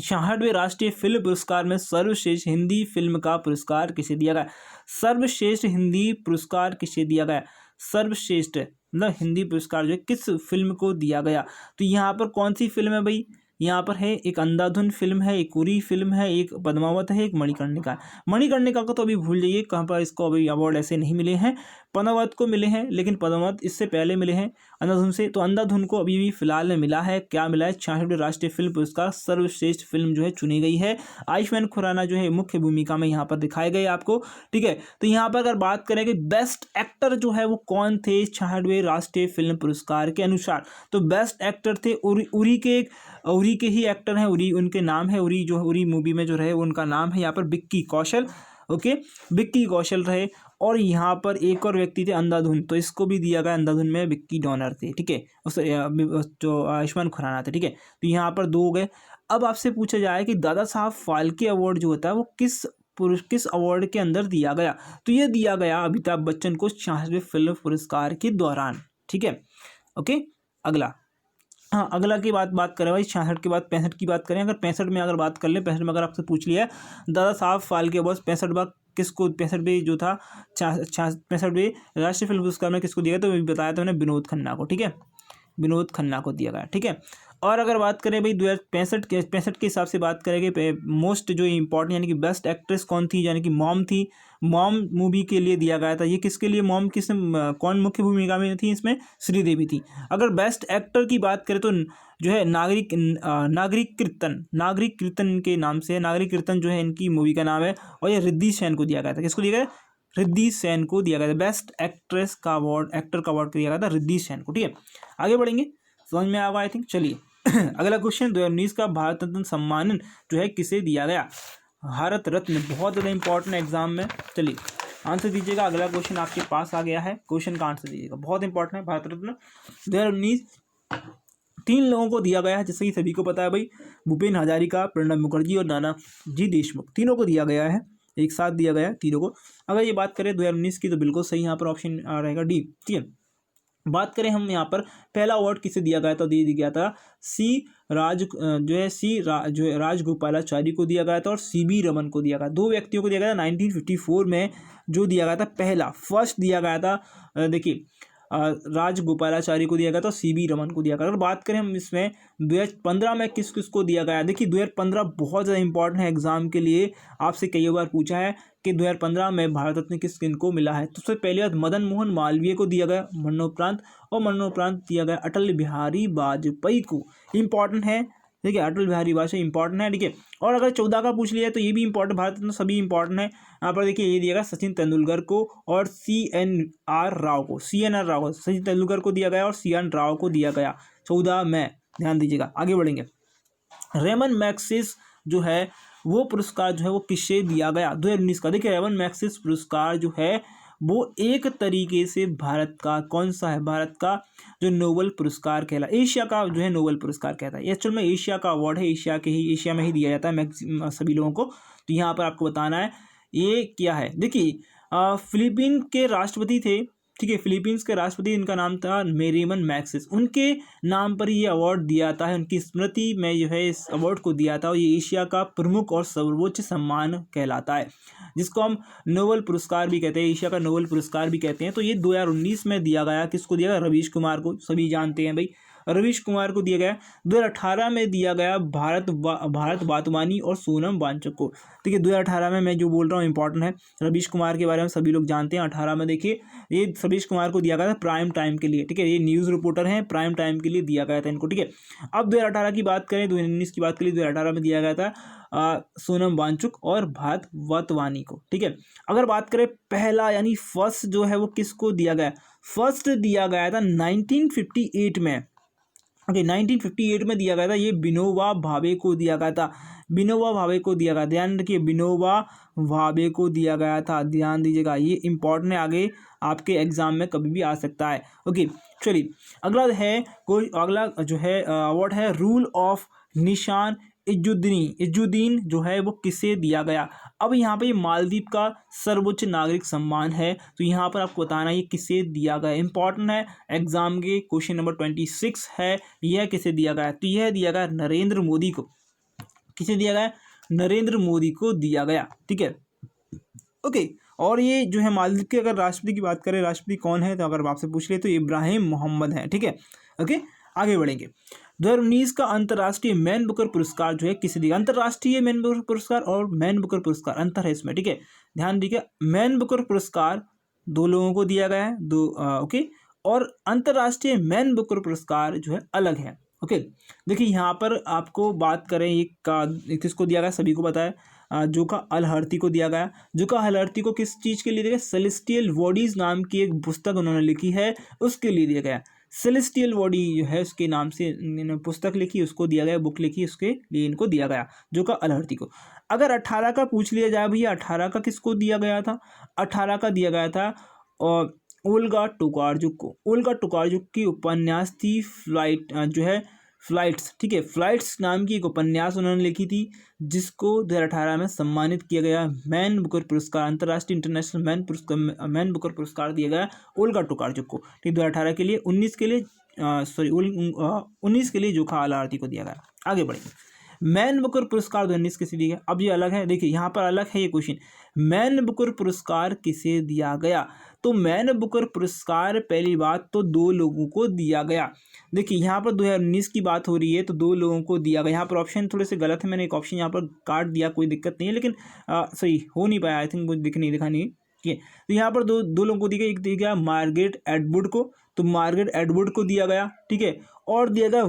[SPEAKER 1] 66वें राष्ट्रीय फिल्म पुरस्कार में सर्वश्रेष्ठ हिंदी फिल्म का पुरस्कार किसे दिया गया? सर्वश्रेष्ठ हिंदी पुरस्कार किसे दिया गया? सर्वश्रेष्ठ मतलब हिंदी पुरस्कार जो है किस फिल्म को दिया गया? तो यहाँ पर कौन सी फिल्म है भाई? यहाँ पर है एक अंधाधुन फिल्म है, एक उरी फिल्म है, एक पद्मावत है, एक मणिकर्णिका है। मणिकर्णिका को तो अभी भूल जाइए, कहाँ पर इसको अभी अवार्ड ऐसे नहीं मिले हैं। पद्मावत को मिले हैं, लेकिन पद्मावत इससे पहले मिले हैं अंधाधुन से। तो अंधाधुन को अभी भी फिलहाल में मिला है, क्या मिला है? 66वें राष्ट्रीय फिल्म पुरस्कार, सर्वश्रेष्ठ फिल्म जो है चुनी गई है। आयुष्मान खुराना जो है मुख्य भूमिका में यहाँ पर दिखाए गए आपको, ठीक है। तो यहाँ पर अगर बात करें कि बेस्ट एक्टर जो है वो कौन थे 66वें राष्ट्रीय फिल्म पुरस्कार के अनुसार, तो बेस्ट एक्टर थे उरी के ही एक्टर हैं, उरी उनके नाम है, उरी जो उरी मूवी में जो रहे उनका नाम है यहाँ पर विक्की कौशल, ओके, विक्की कौशल रहे। और यहाँ पर एक और व्यक्ति थे अंधाधुन, तो इसको भी दिया गया, अंधाधुन में विक्की डोनर थे, ठीक है, उस जो आयुष्मान खुराना थे, ठीक है। तो यहाँ पर 2 हो गए। अब आपसे पूछा जाए कि दादा साहब फाल्के अवार्ड जो होता है वो किस अवार्ड के अंदर दिया गया? तो ये दिया गया अमिताभ बच्चन को 66वें फिल्म पुरस्कार के दौरान, ठीक है, ओके। अगला, हाँ, अगला की बात करें भाई, 66 के बाद 65 की बात करें। अगर 65 में अगर बात कर लें, 65 में अगर आपसे पूछ लिया दादा साहब फाल्के अवार्ड 65वां किसको, 65वें जो था 65वें राष्ट्रीय फिल्म पुरस्कार में किसको दिया गया? तो अभी बताया था मैंने, विनोद खन्ना को, ठीक है, विनोद खन्ना को दिया गया, ठीक है। और अगर बात करें भाई 2065 के हिसाब से बात करेंगे, मोस्ट जो इम्पोर्टेंट यानी कि बेस्ट एक्ट्रेस कौन थी, यानी कि मॉम थी। मॉम मूवी के लिए दिया गया था। ये किसके लिए, मॉम कौन मुख्य भूमिका में थी इसमें? श्रीदेवी थी। अगर बेस्ट एक्टर की बात करें तो जो है नागरिक कीर्तन के नाम से, नागरिक कीर्तन जो है इनकी मूवी का नाम है। और ये रिद्धि सेन को दिया गया था। किसको दिया गया? रिद्धि सेन को दिया गया था। बेस्ट एक्ट्रेस का अवार्ड, एक्टर का अवार्ड दिया गया था रिद्धि सेन को, ठीक है। आगे बढ़ेंगे, समझ में आएगा आई थिंक। चलिए अगला क्वेश्चन, 2019 का भारत रत्न सम्मान जो है किसे दिया गया? भारत रत्न, बहुत ज़्यादा इंपॉर्टेंट एग्जाम में। चलिए आंसर दीजिएगा, अगला क्वेश्चन आपके पास आ गया है, क्वेश्चन का आंसर दीजिएगा, बहुत इंपॉर्टेंट है। भारत रत्न 2019 3 लोगों को दिया गया है, जैसे कि सभी को पता है भाई, भूपेन हजारिका, प्रणब मुखर्जी और नानाजी देशमुख, तीनों को दिया गया है, एक साथ दिया गया है तीनों को। अगर ये बात करें 2019 की, तो बिल्कुल सही यहाँ पर ऑप्शन रहेगा डी, ठीक है। बात करें हम यहाँ पर, पहला अवार्ड किसे दिया गया था? दे दिया गया था जो है राजगोपालाचारी को दिया गया था और CB रमन को दिया गया। 2 व्यक्तियों को दिया गया था 1954 में, जो दिया गया था फर्स्ट दिया गया था, देखिए राजगोपालाचारी को दिया गया था, CB रमन को दिया गया। अगर बात करें हम इसमें 2015 में किस किस को दिया गया, देखिए 2015 बहुत ज़्यादा इंपॉर्टेंट है एग्जाम के लिए, आपसे कई बार पूछा है कि 2015 में भारत रत्न किन को मिला है। तो सबसे पहले बात मदन मोहन मालवीय को दिया गया मरणोपरांत दिया गया अटल बिहारी वाजपेयी को। इंपॉर्टेंट है, ठीक है, अटल बिहारी वाजपेयी इंपॉर्टेंट है, ठीक है। और अगर 14 का पूछ लिया तो ये भी इंपॉर्टेंट, भारत रत्न सभी इंपॉर्टेंट है। यहाँ पर देखिए ये दिया गया सचिन तेंदुलकर को और CNR राव को, सचिन तेंदुलकर को दिया गया और CN राव को दिया गया 14 में, ध्यान दीजिएगा। आगे बढ़ेंगे, रेमन मैग्सेसे जो है वो पुरस्कार जो है वो किसे दिया गया 2019 का? देखिए रेमन मैग्सेसे पुरस्कार जो है वो एक तरीके से भारत का कौन सा है? भारत का जो नोबेल पुरस्कार कहला, एशिया का जो है नोबेल पुरस्कार कहता है। एक्चुअल में एशिया का अवार्ड है, एशिया में ही दिया जाता है मैक्सिमम सभी लोगों को। तो यहाँ पर आपको बताना है ये क्या है। देखिए फिलीपीन के राष्ट्रपति थे, ठीक है, फिलीपींस के राष्ट्रपति, इनका नाम था रेमन मैग्सेसे, उनके नाम पर ये अवार्ड दिया था, उनकी स्मृति में जो है इस अवार्ड को दिया था। और ये एशिया का प्रमुख और सर्वोच्च सम्मान कहलाता है, जिसको हम नोबेल पुरस्कार भी कहते हैं, एशिया का नोबेल पुरस्कार भी कहते हैं। तो ये 2019 में दिया गया, किसको दिया गया? रवीश कुमार को, सभी जानते हैं भाई, रवीश कुमार को दिया गया। 2018 में दिया गया भारत वाधवानी और सोनम वांगचुक को। ठीक है, 2018 में मैं जो बोल रहा हूँ इंपॉर्टेंट है, रवीश कुमार के बारे में सभी लोग जानते हैं। 18 में देखिए ये रवीश कुमार को दिया गया था प्राइम टाइम के लिए, ठीक है, ये न्यूज़ रिपोर्टर हैं, प्राइम टाइम के लिए दिया गया था इनको, ठीक है। अब 2018 की बात करें, 2019 की बात करें, 2018 में दिया गया था सोनम वांगचुक और भारत वाधवानी को, ठीक है। अगर बात करें पहला यानी फर्स्ट जो है वो किसको दिया गया? फर्स्ट दिया गया था 1958 में, ओके 1958 में दिया गया था, ये विनोबा भावे को दिया गया था। विनोबा भावे को दिया गया। ध्यान रखिए, विनोबा भावे को दिया गया था, ध्यान दीजिएगा, ये इंपॉर्टेंट है, आगे आपके एग्जाम में कभी भी आ सकता है। ओके, चलिए अगला है, कोई अगला जो है अवार्ड है रूल ऑफ निशान इजुद्दीन जो है वो किसे दिया गया। अब यहाँ पे मालदीव का सर्वोच्च नागरिक सम्मान है, तो यहाँ पर आपको बताना ये किसे दिया गया, इंपॉर्टेंट है, एग्जाम के क्वेश्चन नंबर 26 है, यह किसे दिया गया, तो यह दिया गया नरेंद्र मोदी को। किसे दिया गया, नरेंद्र मोदी को दिया गया, ठीक है। ओके, और ये जो है मालदीव के अगर राष्ट्रपति की बात करें, राष्ट्रपति कौन है, तो अगर आपसे पूछ ले तो इब्राहिम मोहम्मद है, ठीक है। ओके, आगे बढ़ेंगे। 2019 का अंतर्राष्ट्रीय मैन बुकर पुरस्कार जो है किसे दिया, अंतर्राष्ट्रीय मैन बुकर पुरस्कार और मैन बुकर पुरस्कार अंतर है इसमें, ठीक है, ध्यान दीजिए। मैन बुकर पुरस्कार 2 लोगों को दिया गया है, ओके, और अंतर्राष्ट्रीय मैन बुकर पुरस्कार जो है अलग है। ओके, देखिए यहाँ पर आपको बात करें ये किसको दिया गया, सभी को पता है, जोका अल-हर्ती को दिया गया। जोका अल-हर्ती को किस चीज़ के लिए दिया गया, सेलेस्टियल बॉडीज नाम की एक पुस्तक उन्होंने लिखी है, उसके लिए दिया गया। सेलेस्टियल बॉडी जो है उसके नाम से पुस्तक लिखी, उसको दिया गया, बुक लिखी, उसके लिए इनको दिया गया, जोका अल-हर्ती को। अगर 18 का पूछ लिया जाए भैया, 18 का किसको दिया गया था, 18 का दिया गया था और ओल्गा टोकार्जुक को। ओल्गा टोकार्जुक की उपन्यास थी जो है फ्लाइट्स, ठीक है, फ्लाइट्स नाम की एक उपन्यास उन्होंने लिखी थी, जिसको 2018 में सम्मानित किया गया मैन बुकर पुरस्कार, अंतर्राष्ट्रीय इंटरनेशनल मैन बुकर पुरस्कार दिया गया ओल्गा टोकार्जुक को, ठीक, 2018 के लिए, 19 के लिए 19 के लिए जोखा अल-हर्ती को दिया गया। आगे बढ़ेंगे, मैन बुकर पुरस्कार 2019 किसे दिया गया, अब ये अलग है, देखिए यहाँ पर अलग है ये क्वेश्चन, मैन बुकर पुरस्कार किसे दिया गया, तो मैन बुकर पुरस्कार पहली बात तो 2 लोगों को दिया गया। देखिए यहाँ पर 2019 की बात हो रही है, तो 2 लोगों को दिया गया। यहाँ पर ऑप्शन थोड़े से गलत है, मैंने एक ऑप्शन यहाँ पर काट दिया, कोई दिक्कत नहीं है, लेकिन सही हो नहीं पाया, आई थिंक वो दिखा नहीं, ठीक है। तो यहाँ पर दो लोगों को दिया गया, एक दिया गया मार्गरेट एटवुड को, तो मार्गरेट एटवुड को दिया गया, ठीक है, और दिया गया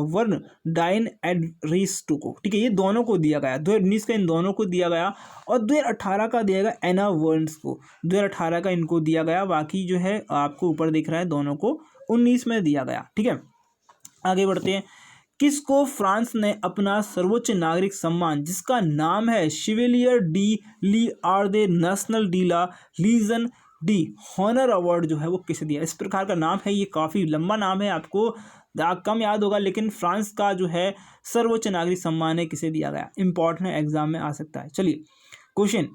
[SPEAKER 1] वर्नडाइन एडरिस्टो को, ठीक है, ये दोनों को दिया गया, 2019 का इन दोनों को दिया गया, और 2018 का दिया गया एना वर्न्स को, 2018 का इनको दिया गया, बाकी जो है आपको ऊपर दिख रहा है दोनों को 19 में दिया गया, ठीक है। आगे बढ़ते हैं, किसको फ्रांस ने अपना सर्वोच्च नागरिक सम्मान जिसका नाम है Chevalier de l' Ordre national de la Legion de honour award जो है वो किसे दिया, इस प्रकार का नाम है, ये काफ़ी लंबा नाम है, आपको कम याद होगा, लेकिन फ्रांस का जो है सर्वोच्च नागरिक सम्मान है किसे दिया गया, इंपॉर्टेंट है, एग्जाम में आ सकता है। चलिए क्वेश्चन,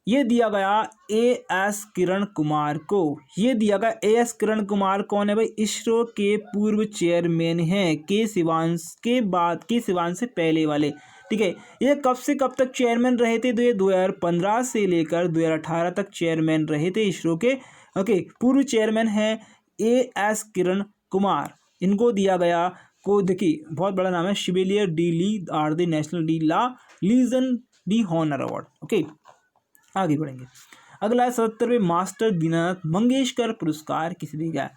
[SPEAKER 1] ये दिया गया एएस किरण कुमार को, ये दिया गया एएस किरण कुमार कौन है भाई, इसरो के पूर्व चेयरमैन हैं, के सिवान से पहले वाले, ठीक है। ये कब से कब तक चेयरमैन रहे थे, तो ये 2015 से लेकर 2018 तक चेयरमैन रहे थे इसरो के, ओके, पूर्व चेयरमैन है एएस किरण कुमार, इनको दिया गया को, देखिए बहुत बड़ा नाम है, Chevalier de l' Ordre national de la Legion de honour award, okay. आगे बढ़ेंगे, अगला है 77वें मास्टर दीननाथ मंगेशकर पुरस्कार किसे दिया गया,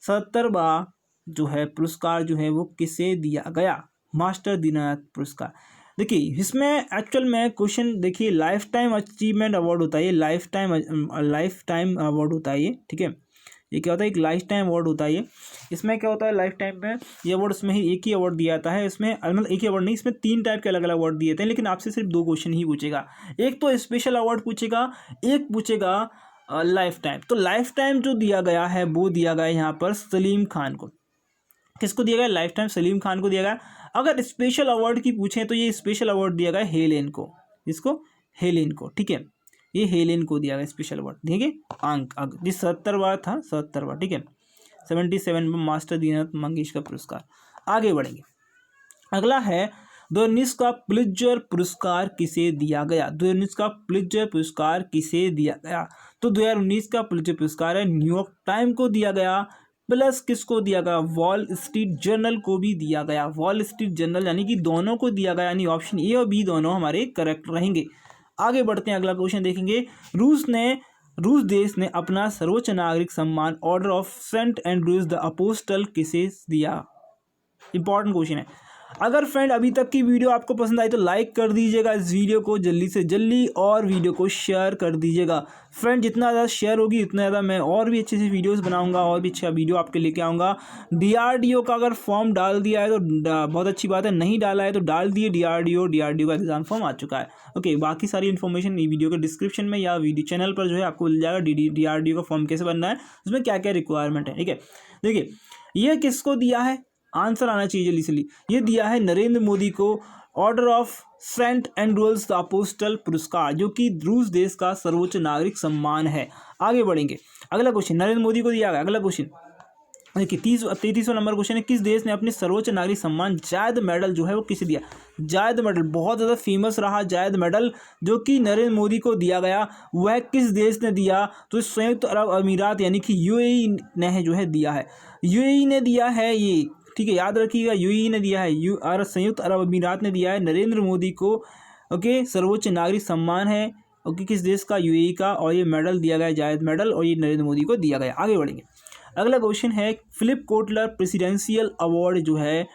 [SPEAKER 1] 77वां जो है पुरस्कार जो है वो किसे दिया गया, मास्टर दीननाथ पुरस्कार। देखिए इसमें एक्चुअल में क्वेश्चन, देखिए लाइफ टाइम अचीवमेंट अवार्ड होता है, लाइफ टाइम अवार्ड होता है ये, ठीक है, ये क्या होता है, एक लाइफ टाइम अवार्ड होता है ये। इसमें क्या होता है, लाइफ टाइम में ये अवार्ड, इसमें ही एक ही अवार्ड दिया जाता है, इसमें मतलब एक ही अवार्ड नहीं, इसमें 3 टाइप के अलग अलग अवार्ड दिए थे, लेकिन आपसे सिर्फ 2 क्वेश्चन ही पूछेगा, एक तो स्पेशल अवार्ड पूछेगा, एक पूछेगा लाइफ टाइम। तो लाइफ टाइम जो दिया गया है वो दिया गया यहाँ पर सलीम खान को, किसको दिया गया, लाइफ टाइम सलीम खान को दिया गया। अगर स्पेशल अवार्ड की पूछें तो ये स्पेशल अवार्ड दिया गया हेलेन को, इसको हेलेन को, ठीक है, ये हेलेन को दिया गया स्पेशल अवार्ड, ठीक है। अंक जिस 77वां था, 77वां, ठीक है, 77 में मास्टर दीननाथ मंगेशकर पुरस्कार। आगे बढ़ेंगे, अगला है 2019 का पुलित्जर पुरस्कार किसे दिया गया, 2019 का पुलित्जर पुरस्कार किसे दिया गया, तो 2019 का पुलित्जर पुरस्कार है न्यूयॉर्क टाइम को दिया गया, प्लस किसको दिया गया, वॉल स्ट्रीट जर्नल को भी दिया गया, वॉल स्ट्रीट जर्नल, यानी कि दोनों को दिया गया, यानी ऑप्शन ए और बी दोनों हमारे करेक्ट रहेंगे। आगे बढ़ते हैं, अगला क्वेश्चन देखेंगे, रूस देश ने अपना सर्वोच्च नागरिक सम्मान order of Saint Andrews the Apostle किसे दिया, इंपॉर्टेंट क्वेश्चन है। अगर फ्रेंड अभी तक की वीडियो आपको पसंद आई तो लाइक कर दीजिएगा इस वीडियो को जल्दी से जल्दी, और वीडियो को शेयर कर दीजिएगा फ्रेंड। जितना ज़्यादा शेयर होगी उतना ज़्यादा मैं और भी अच्छे से वीडियोस बनाऊंगा और भी अच्छा वीडियो आपके लेके आऊँगा। DRDO का अगर फॉर्म डाल दिया है तो बहुत अच्छी बात है, नहीं डाला है तो डाल दिए DRDO का एग्ज़ाम फॉर्म आ चुका है। ओके, बाकी सारी इन्फॉर्मेशन वीडियो के डिस्क्रिप्शन में या वीडियो चैनल पर जो है आपको मिल जाएगा। DRDO का फॉर्म कैसे बनना है, उसमें क्या क्या रिक्वायरमेंट है, ठीक है। देखिए ये किसको दिया है, आंसर आना चाहिए जल्दी से। ये दिया है नरेंद्र मोदी को Order of Saint Andrew the Apostle पुरस्कार, जो कि रूस देश का सर्वोच्च नागरिक सम्मान है। आगे बढ़ेंगे, अगला क्वेश्चन नरेंद्र मोदी को दिया गया। अगला क्वेश्चन देखिए 33वां नंबर क्वेश्चन है, किस देश ने अपने सर्वोच्च नागरिक सम्मान जायद मेडल जो है वो किसे दिया। जायद मेडल बहुत ज़्यादा फेमस रहा, जायद मेडल जो कि नरेंद्र मोदी को दिया गया, वह किस देश ने दिया, तो संयुक्त अरब अमीरात यानी कि UAE ने जो है दिया है। UAE ने दिया है ये, ठीक है, याद रखिएगा, UAE ने दिया है, संयुक्त अरब अमीरात ने दिया है नरेंद्र मोदी को। ओके, सर्वोच्च नागरिक सम्मान है, ओके, किस देश का, UAE का, और ये मेडल दिया गया जायद मेडल, और ये नरेंद्र मोदी को दिया गया। आगे बढ़ेंगे, अगला क्वेश्चन है फिलिप कोटलर प्रेसिडेंशियल अवार्ड जो है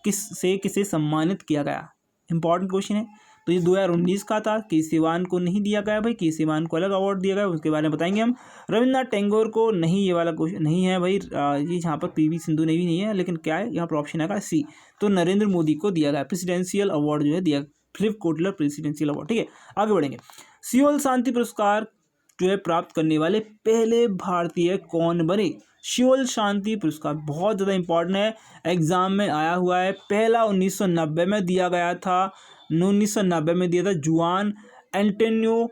[SPEAKER 1] किसे सम्मानित किया गया। इंपॉर्टेंट क्वेश्चन है। तो ये 2019 का था, केसीवान को नहीं दिया गया भाई, केसीवान को अलग अवार्ड दिया गया, उसके बारे में बताएंगे हम। रविन्द्रनाथ टैगोर को नहीं, ये वाला क्वेश्चन नहीं है भाई, ये यहाँ पर PV सिंधु ने भी नहीं है, लेकिन क्या है यहाँ पर ऑप्शन आएगा C। तो नरेंद्र मोदी को दिया गया प्रेसिडेंशियल अवार्ड जो है दिया, फिलिप कोटलर प्रेसिडेंशियल अवार्ड, ठीक है। आगे बढ़ेंगे, सियोल शांति पुरस्कार जो है प्राप्त करने वाले पहले भारतीय कौन बने। सियोल शांति पुरस्कार बहुत ज़्यादा इंपॉर्टेंट है, एग्जाम में आया हुआ है। पहला 1990 में दिया गया था, 1990 में दिया था, जुआन एंटोनियो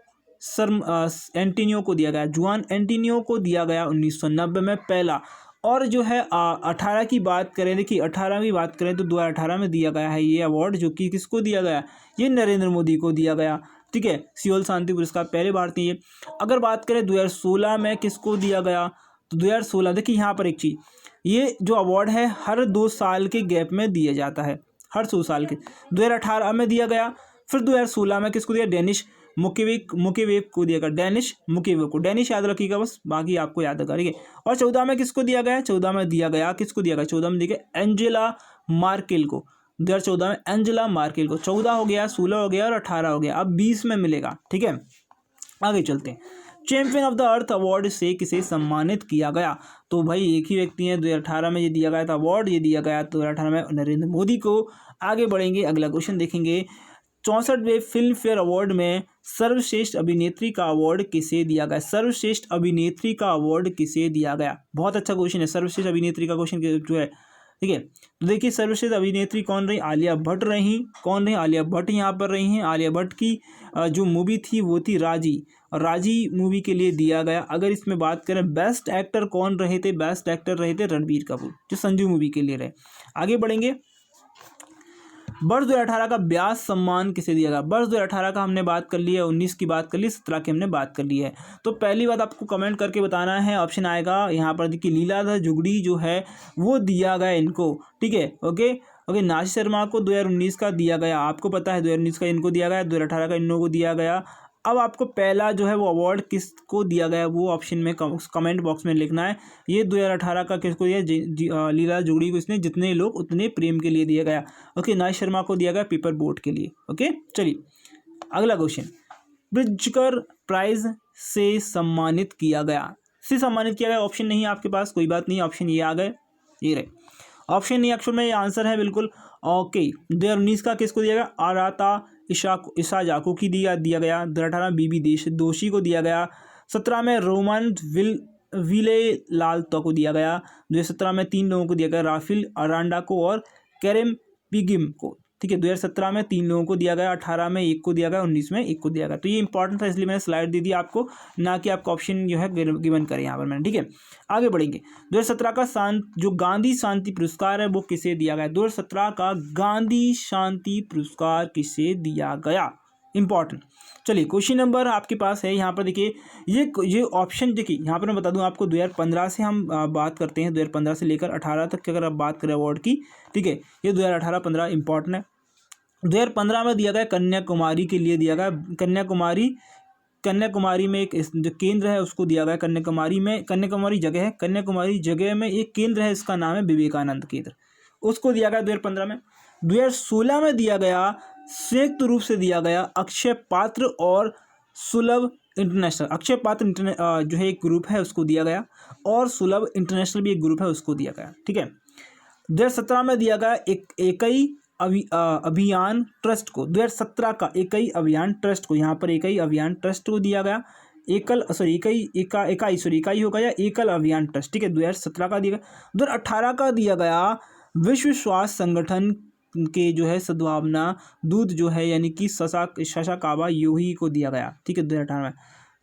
[SPEAKER 1] को दिया गया, जुआन एंटोनियो को दिया गया 1990 में पहला। और जो है 18 की बात करें, देखिए 18 की बात करें तो 2018 में दिया गया है ये अवार्ड, जो कि किसको दिया गया, ये नरेंद्र मोदी को दिया गया, ठीक है। सियोल शांति पुरस्कार पहले भारतीय। अगर बात करें 2016 में किसको दिया गया, तो 2016, देखिए यहाँ पर एक चीज़, ये जो अवार्ड है हर 2 साल के गैप में दिया जाता है, हर 2 साल के। 2018 में दिया गया, फिर 2016 में किसको दिया, डेनिश मुकेवेव को दिया गया, डेनिश मुकेवेव को, डेनिश याद रखिएगा बस, बाकी आपको याद करिए। और 14 में किसको दिया गया, 14 में दिया गया, किसको दिया गया, 14 में दिया गया एंजेला मार्केल को, 2014 में एंजेला मार्केल को। 14 हो गया, 16 हो गया और 18 हो गया, अब 20 में मिलेगा, ठीक है। आगे चलते हैं, champion of the earth award से किसे सम्मानित किया गया। तो भाई एक ही व्यक्ति है, 2018 में ये दिया गया था अवार्ड, ये दिया गया 2018 में नरेंद्र मोदी को। आगे बढ़ेंगे, अगला क्वेश्चन देखेंगे, 64वें फिल्म फेयर अवार्ड में सर्वश्रेष्ठ अभिनेत्री का अवार्ड किसे दिया गया। सर्वश्रेष्ठ अभिनेत्री का अवार्ड किसे दिया गया, बहुत अच्छा क्वेश्चन है, सर्वश्रेष्ठ अभिनेत्री का क्वेश्चन जो है, ठीक है। तो देखिए सर्वश्रेष्ठ अभिनेत्री कौन रही, आलिया भट्ट रही, कौन रही, आलिया भट्ट यहाँ पर रही हैं। आलिया भट्ट की जो मूवी थी वो थी राजी, और राजी मूवी के लिए दिया गया। अगर इसमें बात करें बेस्ट एक्टर कौन रहे थे, बेस्ट एक्टर रहे थे रणबीर कपूर, जो संजू मूवी के लिए रहे। आगे बढ़ेंगे, वर्ष 2018 का व्यास सम्मान किसे दिया गया। वर्ष 2018 का हमने बात कर लिया, 19 की बात कर ली, 17 की हमने बात कर ली है। तो पहली बात आपको कमेंट करके बताना है, ऑप्शन आएगा यहाँ पर, देखिए लीलाधर जुगड़ी जो है वो दिया गया इनको, ठीक है। ओके, नासिर शर्मा को 2019 का दिया गया, आपको पता है 2019 का इनको दिया गया, 2018 का इन लोगों को दिया गया। अब आपको पहला जो है वो अवार्ड किसको दिया गया वो ऑप्शन में कमेंट बॉक्स में लिखना है। ये 2018 का किसको दिया, लीला जुगड़ी को, इसने जितने लोग उतने प्रेम के लिए दिया गया। ओके, नासिर शर्मा को दिया गया पेपर बोट के लिए। ओके, चलिए अगला क्वेश्चन, ब्रिजकर प्राइज से सम्मानित किया गया, से सम्मानित किया गया, ऑप्शन नहीं है आपके पास, कोई बात नहीं, ऑप्शन ये आ गए, ये रहे ऑप्शन नहीं, एक्चुअल में ये आंसर है बिल्कुल। ओके, 2019 का किसको दिया गया, आराता ईशा जाको की दिया गया। 2018 में बीबी दोषी को दिया गया। 17 में रोमन विले लाल को दिया गया। 2017 में 3 लोगों को दिया गया, राफेल अरांडा को और कैरम पिगिम को, ठीक है। 2017 में 3 लोगों को दिया गया, 18 में 1 को दिया गया, 19 में 1 को दिया गया। तो ये इंपॉर्टेंट था, इसलिए मैंने स्लाइड दे दी आपको, ना कि आपका ऑप्शन जो है गिवन करें यहाँ पर मैंने, ठीक है। आगे बढ़ेंगे, 2017 का जो गांधी शांति पुरस्कार है वो किसे दिया गया। 2017 का गांधी शांति पुरस्कार किसे दिया गया, इंपॉर्टेंट। चलिए क्वेश्चन नंबर आपके पास है यहाँ पर, देखिए ये ऑप्शन, देखिए यहाँ पर मैं बता दूँ आपको, 2015 से हम बात करते हैं, 2015 से लेकर 18 तक की अगर आप बात करें अवार्ड की, ठीक है। ये 2018-15 इंपॉर्टेंट है। 2015 में दिया गया कन्याकुमारी के लिए दिया गया, कन्याकुमारी में एक जो केंद्र है उसको दिया गया, कन्याकुमारी जगह है, कन्याकुमारी जगह में एक केंद्र है, इसका नाम है विवेकानंद केंद्र, उसको दिया गया 2015 में। 2016 में दिया गया संयुक्त रूप से दिया गया अक्षय पात्र और सुलभ इंटरनेशनल। अक्षय पात्र जो है एक ग्रुप है उसको दिया गया, और सुलभ इंटरनेशनल भी एक ग्रुप है उसको दिया गया। ठीक है, 2017 में दिया गया एकई अभियान ट्रस्ट को, 2017 का एकई अभियान ट्रस्ट को, यहाँ पर एकई अभियान ट्रस्ट को दिया गया। इकाई होगा या एकल अभियान ट्रस्ट। ठीक है, 2017 का दिया गया। 2018 का दिया गया विश्व स्वास्थ्य संगठन के जो है सद्भावना दूत जो है यानी कि ससाकावा योही को दिया गया। ठीक है, 2018 में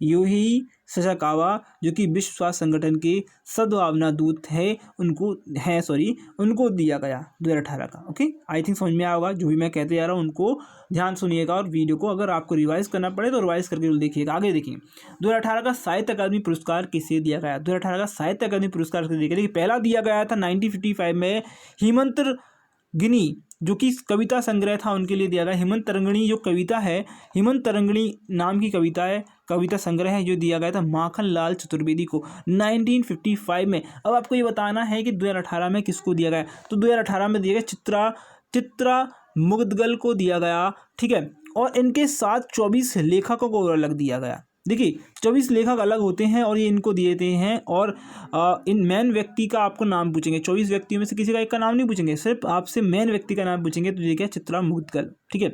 [SPEAKER 1] योही ससाकावा जो कि विश्व स्वास्थ्य संगठन के सद्भावना दूत है उनको दिया गया 2018 का। ओके, आई थिंक समझ में आया होगा जो भी मैं कहते जा रहा हूँ, उनको ध्यान सुनिएगा और वीडियो को अगर आपको रिवाइज करना पड़े तो रिवाइज करके देखिएगा। आगे देखिए, 2018 का साहित्य अकादमी पुरस्कार किसे दिया गया। 2018 का साहित्य अकादमी पुरस्कार किसे दिया गया? देखिए, पहला दिया गया था 1955 में हेमंत गिनी जो कि कविता संग्रह था उनके लिए दिया गया। हेमंत तरंगिणी जो कविता है, हेमंत तरंगिणी नाम की कविता है, कविता संग्रह है जो दिया गया था माखन लाल चतुर्वेदी को 1955 में। अब आपको ये बताना है कि 2018 में किसको दिया गया। तो 2018 में दिया गया चित्रा मुद्गल को दिया गया। ठीक है, और इनके साथ 24 लेखकों को अलग दिया गया। देखिए, 24 लेखक अलग होते हैं और ये इनको दिए देते हैं, और इन मेन व्यक्ति का आपको नाम पूछेंगे। 24 व्यक्तियों में से किसी का एक का नाम नहीं पूछेंगे, सिर्फ आपसे मेन व्यक्ति का नाम पूछेंगे। तो ये क्या, चित्रा मुद्गल। ठीक है,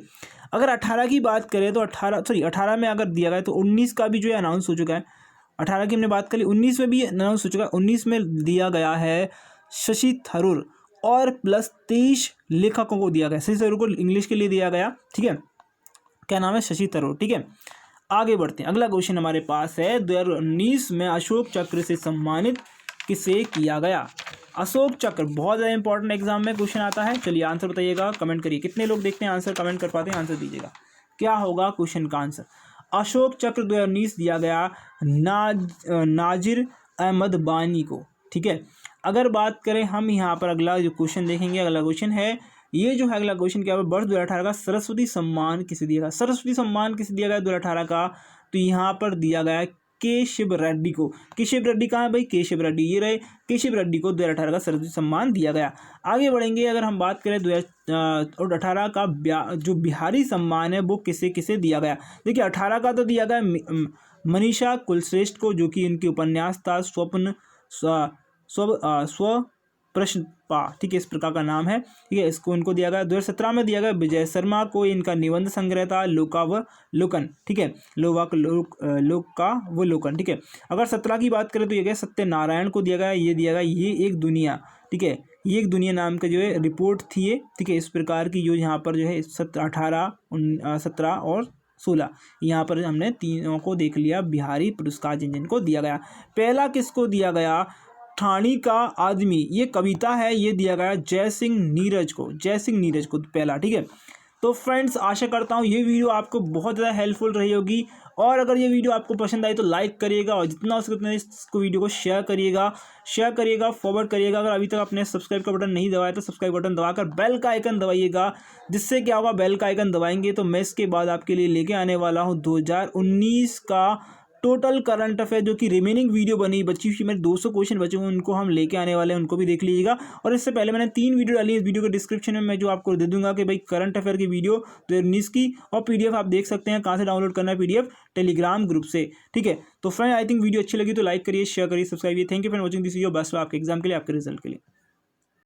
[SPEAKER 1] अगर 18 की बात करें तो 18 में अगर दिया गया तो 19 का भी जो है अनाउंस हो चुका है। 18 की हमने बात कर ली, 19 में भी अनाउंस हो चुका है। 19 में दिया गया है शशि थरूर और प्लस 23 लेखकों को दिया गया। शशि थरूर को इंग्लिश के लिए दिया गया। ठीक है, क्या नाम है, शशि थरूर। ठीक है, आगे बढ़ते हैं। अगला क्वेश्चन हमारे पास है 2019 में अशोक चक्र से सम्मानित किसे किया गया। अशोक चक्र बहुत ज़्यादा इंपॉर्टेंट एग्जाम में क्वेश्चन आता है। चलिए आंसर बताइएगा, कमेंट करिए। कितने लोग देखते हैं आंसर, कमेंट कर पाते हैं, आंसर दीजिएगा। क्या होगा क्वेश्चन का आंसर? अशोक चक्र 2019 दिया गया नाजिर अहमद बानी को। ठीक है, अगर बात करें हम यहाँ पर अगला जो क्वेश्चन देखेंगे, अगला क्वेश्चन है ये जो है अगला क्वेश्चन क्या है, वर्ष 2018 का सरस्वती सम्मान किसे दिया गया। सरस्वती सम्मान किसे दिया गया 2018 का? तो यहाँ पर दिया गया केशव रेड्डी को। केशव रेड्डी कहाँ है भाई, केशव रेड्डी ये रहे, केशव रेड्डी को 2018 का सरस्वती सम्मान दिया गया। आगे बढ़ेंगे, अगर हम बात करें 2018 का जो बिहारी सम्मान है वो किसे किसे दिया गया। देखिए, 18 का तो दिया गया मनीषा कुलश्रेष्ठ को, जो कि इनके उपन्यास था स्व प्रश्न पा। ठीक है, इस प्रकार का नाम है। ठीक है, इसको इनको दिया गया। 2017 में दिया गया विजय शर्मा को, इनका निबंध संग्रह था लोका व लोकन। ठीक है, लोक का वो लोकन। ठीक है, अगर 17 की बात करें तो ये गया सत्यनारायण को दिया गया। ये दिया गया ये एक दुनिया। ठीक है, ये एक दुनिया नाम का जो है रिपोर्ट थी ये। ठीक है, इस प्रकार की जो यहाँ पर जो है 18, 17 और 16 यहाँ पर हमने तीनों को देख लिया। बिहारी पुरस्कार जिनको दिया गया। पहला किसको दिया गया? ठाणी का आदमी, ये कविता है, ये दिया गया जय सिंह नीरज को पहला। ठीक है, तो फ्रेंड्स आशा करता हूँ ये वीडियो आपको बहुत ज़्यादा हेल्पफुल रही होगी, और अगर ये वीडियो आपको पसंद आई तो लाइक करिएगा, और जितना हो सके उतना इसको वीडियो को शेयर करिएगा, फॉरवर्ड करिएगा। अगर अभी तक आपने सब्सक्राइब का बटन नहीं दबाया तो सब्सक्राइब बटन दबाकर बेल का आइकन दबाइएगा, जिससे क्या होगा, बेल का आइकन दबाएंगे तो मैं इसके बाद आपके लिए लेके आने वाला हूँ 2019 का टोटल करंट अफेयर, जो कि रिमेनिंग वीडियो बची हुई मेरे 200 क्वेश्चन बचे हुए उनको हम लेके आने वाले हैं, उनको भी देख लीजिएगा। और इससे पहले मैंने 3 वीडियो डाली, इस वीडियो के डिस्क्रिप्शन में मैं जो आपको दे दूंगा कि भाई करंट अफेयर की वीडियो 2019 की, और पीडीएफ आप देख सकते हैं कहाँ से डाउनलोड करना है, पीडीएफ टेलीग्राम ग्रुप से। ठीक है, तो फ्रेंड आई थिंक वीडियो अच्छी लगी तो लाइक करिए, शेयर करिए, सब्सक्राइब करिए। Thank you for watching this video. Best आपके एग्जाम के लिए, आपके रिजल्ट के लिए।